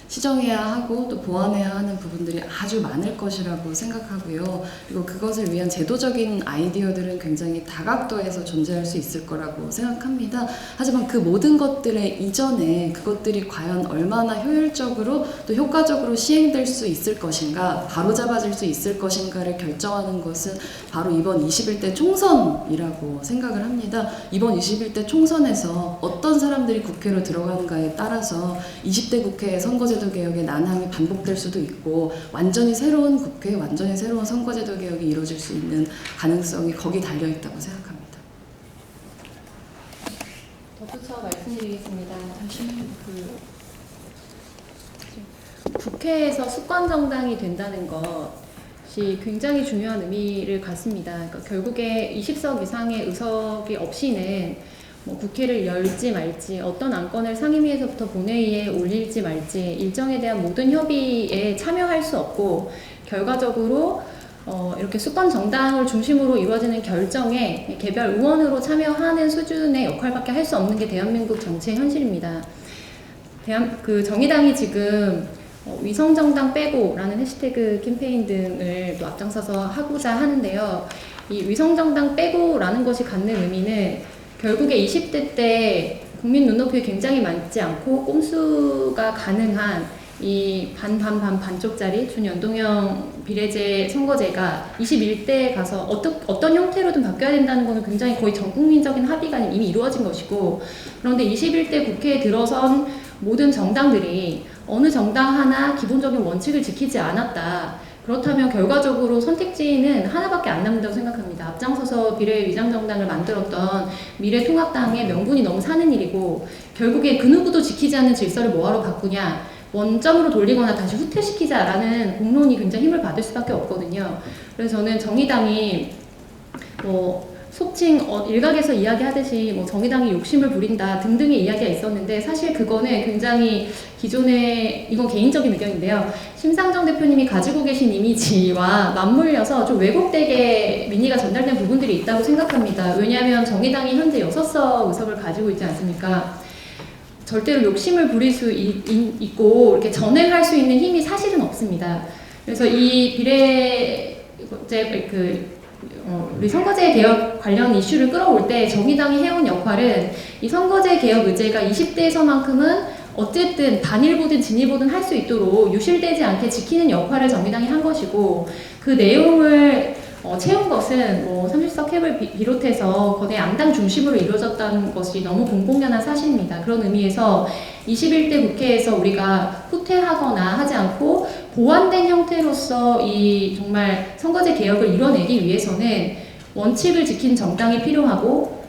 시정해야 하고 또 보완해야 하는 부분들이 아주 많을 것이라고 생각하고요. 그리고 그것을 위한 제도적인 아이디어들은 굉장히 다각도에서 존재할 수 있을 거라고 생각합니다. 하지만 그 모든 것들의 이전에 그것들이 과연 얼마나 효율적으로 또 효과적으로 시행될 수 있을 것인가, 바로잡아질 수 있을 것인가를 결정하는 것은 바로 이번 21대 총선이라고 생각을 합니다. 이번 21대 총선에서 어떤 사람들이 국회로 들어가는가에 따라서 20대 국회의 선거제도 개혁의 난항이 반복될 수도 있고, 완전히 새로운 국회, 완전히 새로운 선거제도 개혁이 이루어질 수 있는 가능성이 거기 달려있다고 생각합니다. 덧붙여 말씀드리겠습니다. 국회에서 수권정당이 된다는 것, 것이 굉장히 중요한 의미를 갖습니다. 그러니까 결국에 20석 이상의 의석이 없이는 뭐 국회를 열지 말지, 어떤 안건을 상임위에서부터 본회의에 올릴지 말지 일정에 대한 모든 협의에 참여할 수 없고, 결과적으로 이렇게 수권 정당을 중심으로 이루어지는 결정에 개별 의원으로 참여하는 수준의 역할밖에 할 수 없는 게 대한민국 정치의 현실입니다. 정의당이 지금 위성정당 빼고라는 해시태그 캠페인 등을 또 앞장서서 하고자 하는데요. 이 위성정당 빼고라는 것이 갖는 의미는 결국에 20대 때 국민 눈높이에 굉장히 맞지 않고 꼼수가 가능한 이 반쪽짜리 준연동형 비례제 선거제가 21대에 가서 어떤 형태로든 바뀌어야 된다는 것은 굉장히 거의 전 국민적인 합의가 이미 이루어진 것이고, 그런데 21대 국회에 들어선 모든 정당들이 어느 정당 하나 기본적인 원칙을 지키지 않았다. 그렇다면 결과적으로 선택지는 하나밖에 안 남는다고 생각합니다. 앞장서서 비례 위장정당을 만들었던 미래통합당의 명분이 너무 사는 일이고, 결국에 그 누구도 지키지 않는 질서를 뭐하러 바꾸냐, 원점으로 돌리거나 다시 후퇴시키자라는 공론이 굉장히 힘을 받을 수밖에 없거든요. 그래서 저는 정의당이 속칭 일각에서 이야기하듯이 정의당이 욕심을 부린다 등등의 이야기가 있었는데, 사실 그거는 굉장히 기존의, 이건 개인적인 의견인데요, 심상정 대표님이 가지고 계신 이미지와 맞물려서 좀 왜곡되게 민의가 전달된 부분들이 있다고 생각합니다. 왜냐하면 정의당이 현재 6석 의석을 가지고 있지 않습니까? 절대로 욕심을 부릴 수 있고 이렇게 전행할 수 있는 힘이 사실은 없습니다. 그래서 이 우리 선거제 개혁 관련 이슈를 끌어올 때 정의당이 해온 역할은, 이 선거제 개혁 의제가 20대에서만큼은 어쨌든 단일보든 진일보든 할 수 있도록 유실되지 않게 지키는 역할을 정의당이 한 것이고, 그 내용을 채운 것은 30석 캡을 비롯해서 거대 양당 중심으로 이루어졌다는 것이 너무 공공연한 사실입니다. 그런 의미에서 21대 국회에서 우리가 후퇴하거나 하지 않고 보완된 형태로서 이 정말 선거제 개혁을 이뤄내기 위해서는 원칙을 지킨 정당이 필요하고,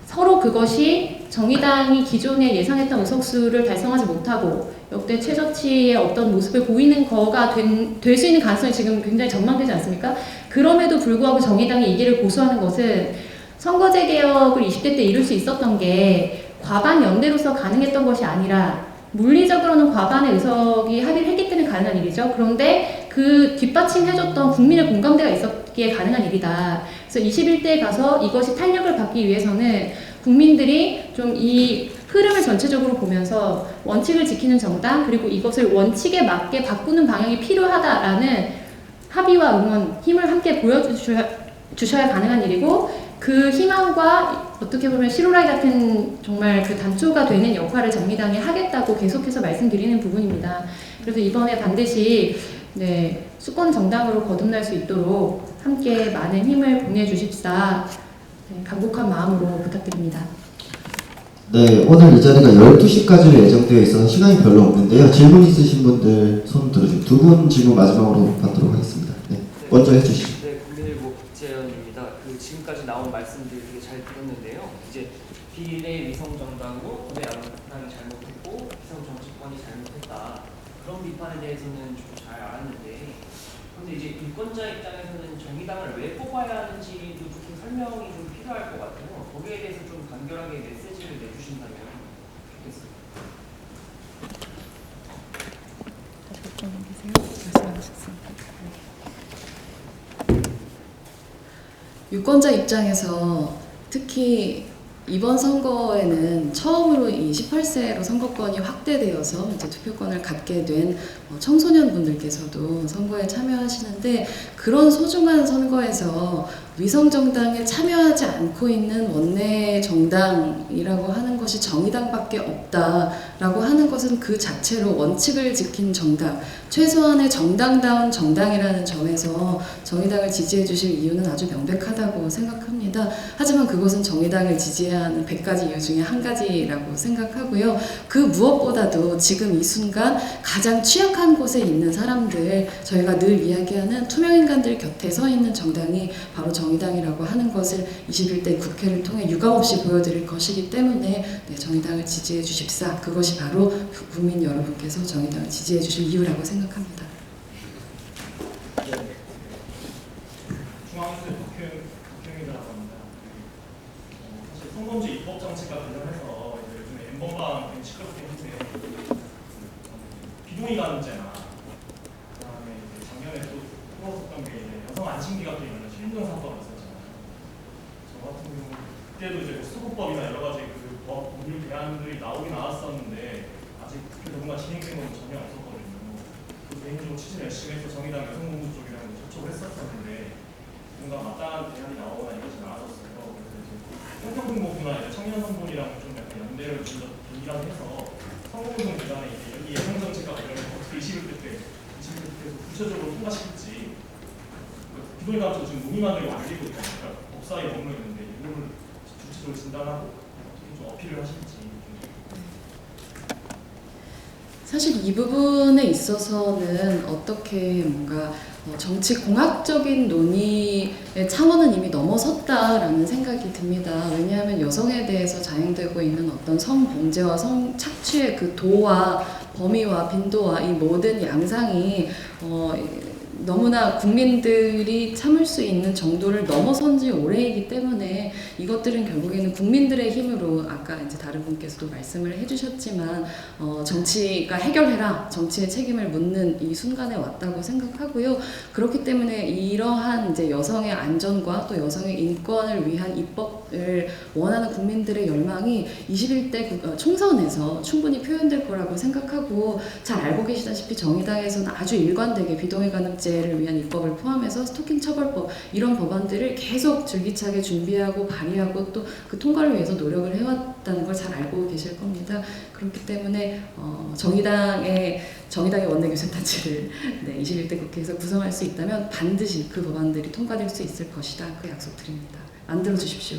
서로 그것이 정의당이 기존에 예상했던 의석수를 달성하지 못하고 역대 최저치의 어떤 모습을 보이는 거가 될 수 있는 가능성이 지금 굉장히 전망되지 않습니까? 그럼에도 불구하고 정의당이 이 길을 고수하는 것은, 선거제 개혁을 20대 때 이룰 수 있었던 게 과반 연대로서 가능했던 것이 아니라, 물리적으로는 과반의 의석이 합의를 했기 때문에 가능한 일이죠. 그런데 그 뒷받침해줬던 국민의 공감대가 있었기에 가능한 일이다. 그래서 21대에 가서 이것이 탄력을 받기 위해서는 국민들이 좀 이 흐름을 전체적으로 보면서 원칙을 지키는 정당, 그리고 이것을 원칙에 맞게 바꾸는 방향이 필요하다라는 합의와 응원, 힘을 함께 보여주셔야 가능한 일이고, 그 희망과 어떻게 보면 실오라이 같은 정말 그 단초가 되는 역할을 정의당이 하겠다고 계속해서 말씀드리는 부분입니다. 그래서 이번에 반드시 수권 정당으로 거듭날 수 있도록 함께 많은 힘을 보내주십사 간곡한 마음으로 부탁드립니다. 네, 오늘 이 자리가 12시까지로 예정되어 있어서 시간이 별로 없는데요. 질문 있으신 분들 손 들어주세요. 두 분 질문 마지막으로 받도록 하겠습니다. 네, 먼저 해주시죠. 네, 국민일보 국재현입니다. 지금까지 나온 말씀들 되게 잘 들었는데요. 이제 비례 위성정당으로 고대 양당이 잘못했고 위성 정치권이 잘못했다, 그런 비판에 대해서는 좀 잘 알았는데, 그런데 이제 유권자 입장에서는 정의당을 왜 뽑아야 하는지도 조금 설명이 좀 필요할 것 같아요. 거기에 대해서 좀 간결하게 메시지를 내주신다면 좋겠습니다. 유권자 입장에서 특히 이번 선거에는 처음으로 이 18세로 선거권이 확대되어서 이제 투표권을 갖게 된 청소년분들께서도 선거에 참여하시는데, 그런 소중한 선거에서 위성정당에 참여하지 않고 있는 원내 정당이라고 하는 것이 정의당밖에 없다라고 하는 것은 그 자체로 원칙을 지킨 정당, 최소한의 정당다운 정당이라는 점에서 정의당을 지지해 주실 이유는 아주 명백하다고 생각합니다. 하지만 그것은 정의당을 지지해야 하는 100가지 이유 중에 한 가지라고 생각하고요. 그 무엇보다도 지금 이 순간 가장 취약한 곳에 있는 사람들, 저희가 늘 이야기하는 투명인간들 곁에 서 있는 정당이 바로 정의당이라고 하는 것을 21대 국회를 통해 유감없이 보여드릴 것이기 때문에 정의당을 지지해 주십사, 그것이 바로 국민 여러분께서 정의당을 지지해 주실 이유라고 생각합니다. 시끄럽긴 한데 비동의 가늠죄나 그다음에 이제 작년에 또 풀었었던 게 이제 여성 안심기 같은 이런 실종 사건이 있었잖아요. 저 같은 경우 그때도 이제 수급법이나 여러 가지 그 법 법률 대안들이 나오긴 나왔었는데 아직 국회 정부가 진행된 건 전혀 없었거든요. 그 개인적으로 취재 열심히 해서 정의당 여성본부 쪽이랑 접촉을 했었었는데 뭔가 마땅한 대안이 나오거나 이러진 않았었어요. 그래서 이제 형평등본부나 청년 성분이랑 좀 약간 연대를 좀 더 동일화해서 성공운동 기간에 이제 여기 여성 정책과 관련해서 어떻게 21대 때 구체적으로 통과시킬지 비동의 가능성 지금 논의만을 완기고 있다니까 법사위에 머물러 있는데 이거를 구체적으로 진단하고 어떻게 좀 어필을 하실지. 사실 이 부분에 있어서는 어떻게 뭔가 정치 공학적인 논의의 차원은 이미 넘어섰다라는 생각이 듭니다. 왜냐하면 여성에 대해서 자행되고 있는 어떤 성범죄와 성착취의 그 도와 범위와 빈도와 이 모든 양상이 너무나 국민들이 참을 수 있는 정도를 넘어선 지 오래이기 때문에 이것들은 결국에는 국민들의 힘으로 아까 이제 다른 분께서도 말씀을 해주셨지만 정치가 해결해라, 정치의 책임을 묻는 이 순간에 왔다고 생각하고요. 그렇기 때문에 이러한 이제 여성의 안전과 또 여성의 인권을 위한 입법을 원하는 국민들의 열망이 21대 총선에서 충분히 표현될 거라고 생각하고 잘 알고 계시다시피 정의당에서는 아주 일관되게 비동의 가늠죄 를 위한 입법을 포함해서 스토킹 처벌법 이런 법안들을 계속 줄기차게 준비하고 발의하고 또 그 통과를 위해서 노력을 해왔다는 걸 잘 알고 계실 겁니다. 그렇기 때문에 정의당의 원내교섭단체를 21대 국회에서 구성할 수 있다면 반드시 그 법안들이 통과될 수 있을 것이다. 그 약속드립니다. 만들어 주십시오.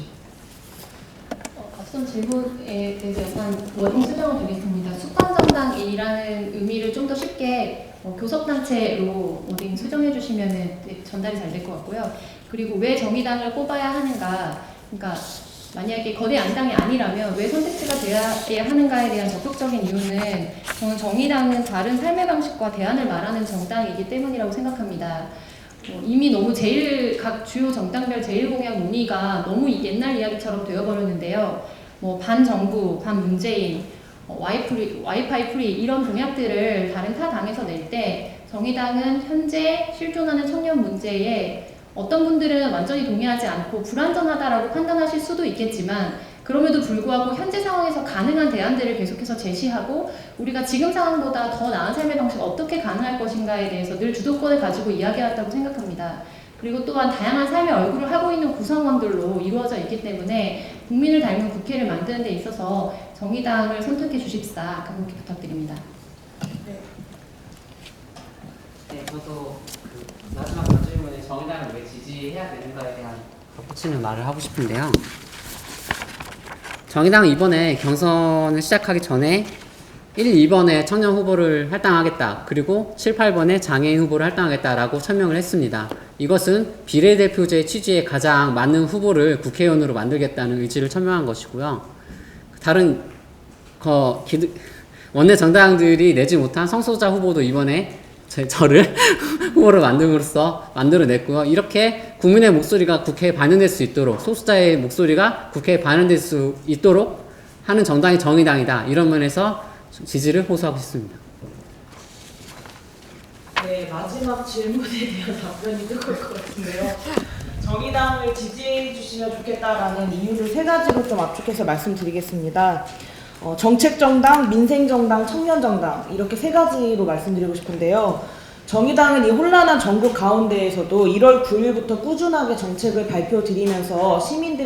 앞선 질문에 대해서 약간 원인 수정을 드리겠습니다. 수권정당이라는 의미를 좀 더 쉽게 교섭단체로 어딘 수정해 주시면 전달이 잘 될 것 같고요. 그리고 왜 정의당을 꼽아야 하는가, 그러니까 만약에 거대 양당이 아니라면 왜 선택지가 되어야 하는가에 대한 적극적인 이유는 저는 정의당은 다른 삶의 방식과 대안을 말하는 정당이기 때문이라고 생각합니다. 이미 너무 각 주요 정당별 제1공약 논의가 너무 옛날 이야기처럼 되어버렸는데요. 반정부, 반문재인, 와이파이 프리 이런 공약들을 다른 타 당에서 낼 때 정의당은 현재 실존하는 청년 문제에 어떤 분들은 완전히 동의하지 않고 불완전하다라고 판단하실 수도 있겠지만 그럼에도 불구하고 현재 상황에서 가능한 대안들을 계속해서 제시하고 우리가 지금 상황보다 더 나은 삶의 방식 어떻게 가능할 것인가에 대해서 늘 주도권을 가지고 이야기해왔다고 생각합니다. 그리고 또한 다양한 삶의 얼굴을 하고 있는 구성원들로 이루어져 있기 때문에 국민을 닮은 국회를 만드는 데 있어서 정의당을 선택해 주십사 간곡히 부탁드립니다. 네, 저도 그 마지막 질문에 정의당을 왜 지지해야 되는가에 대한 덧붙이는 말을 하고 싶은데요. 정의당은 이번에 경선을 시작하기 전에 1, 2번에 청년 후보를 할당하겠다. 그리고 7, 8번에 장애인 후보를 할당하겠다라고 천명을 했습니다. 이것은 비례대표제 취지에 가장 맞는 후보를 국회의원으로 만들겠다는 의지를 천명한 것이고요. 다른 원내 정당들이 내지 못한 성소수자 후보도 이번에 저를 후보로 만듦으로써 만들어냈고요. 이렇게 국민의 목소리가 국회에 반영될 수 있도록 소수자의 목소리가 국회에 반영될 수 있도록 하는 정당이 정의당이다. 이런 면에서 지지를 호소하고 있습니다. 네, 마지막 질문에 대한 답변이 뜨거울 것 같은데요. 정의당을 지지해 주시면 좋겠다라는 이유를 세 가지로 좀 압축해서 말씀드리겠습니다. 정책정당, 민생정당, 청년정당 이렇게 세 가지로 말씀드리고 싶은데요. 정의당은 이 혼란한 전국 가운데에서도 1월 9일부터 꾸준하게 정책을 발표드리면서 시민들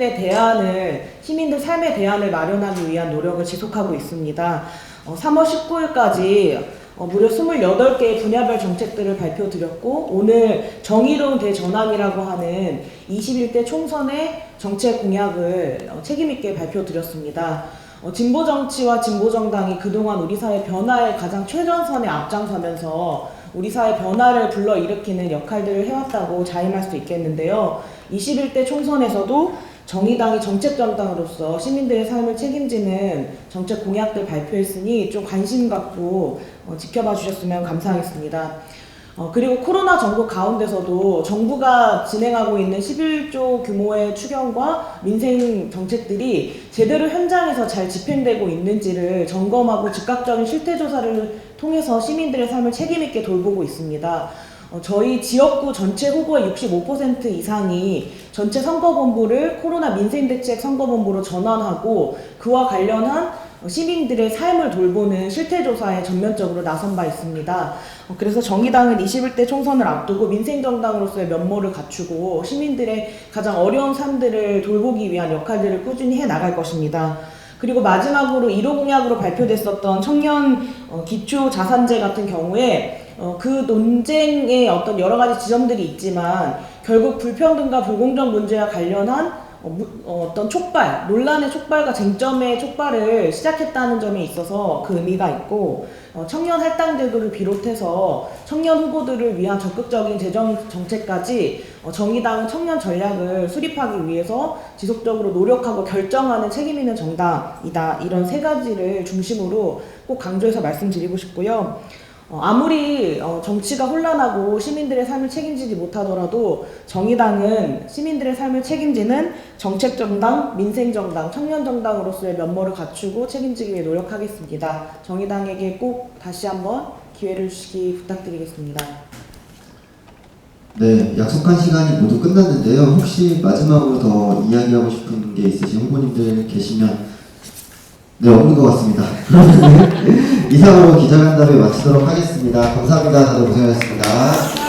삶의 대안을 마련하기 위한 노력을 지속하고 있습니다. 3월 19일까지 무려 28개의 분야별 정책들을 발표드렸고 오늘 정의로운 대전환이라고 하는 21대 총선의 정책 공약을 책임있게 발표드렸습니다. 진보정치와 진보정당이 그동안 우리 사회 변화의 가장 최전선에 앞장서면서 우리 사회 변화를 불러일으키는 역할들을 해왔다고 자임할 수 있겠는데요. 21대 총선에서도 정의당이 정책정당으로서 시민들의 삶을 책임지는 정책 공약들 발표했으니 좀 관심 갖고 지켜봐 주셨으면 감사하겠습니다. 그리고 코로나 정부 가운데서도 정부가 진행하고 있는 11조 규모의 추경과 민생 정책들이 제대로 현장에서 잘 집행되고 있는지를 점검하고 즉각적인 실태조사를 통해서 시민들의 삶을 책임있게 돌보고 있습니다. 저희 지역구 전체 후보의 65% 이상이 전체 선거본부를 코로나 민생대책 선거본부로 전환하고 그와 관련한 시민들의 삶을 돌보는 실태조사에 전면적으로 나선 바 있습니다. 그래서 정의당은 21대 총선을 앞두고 민생정당으로서의 면모를 갖추고 시민들의 가장 어려운 삶들을 돌보기 위한 역할들을 꾸준히 해나갈 것입니다. 그리고 마지막으로 1호 공약으로 발표됐었던 청년 기초 자산제 같은 경우에 그 논쟁에 어떤 여러 가지 지점들이 있지만 결국 불평등과 불공정 문제와 관련한 어떤 촉발, 논란의 촉발과 쟁점의 촉발을 시작했다는 점에 있어서 그 의미가 있고 청년 할당 제도를 비롯해서 청년 후보들을 위한 적극적인 재정 정책까지 정의당은 청년 전략을 수립하기 위해서 지속적으로 노력하고 결정하는 책임 있는 정당이다. 이런 세 가지를 중심으로 꼭 강조해서 말씀드리고 싶고요. 아무리 정치가 혼란하고 시민들의 삶을 책임지지 못하더라도 정의당은 시민들의 삶을 책임지는 정책정당, 민생정당, 청년정당으로서의 면모를 갖추고 책임지기 위해 노력하겠습니다. 정의당에게 꼭 다시 한번 기회를 주시기 부탁드리겠습니다. 네, 약속한 시간이 모두 끝났는데요. 혹시 마지막으로 더 이야기하고 싶은 게 있으신 후보님들 계시면 네, 없는 것 같습니다. 그러면 이상으로 기자간담회 마치도록 하겠습니다. 감사합니다. 다들 고생하셨습니다.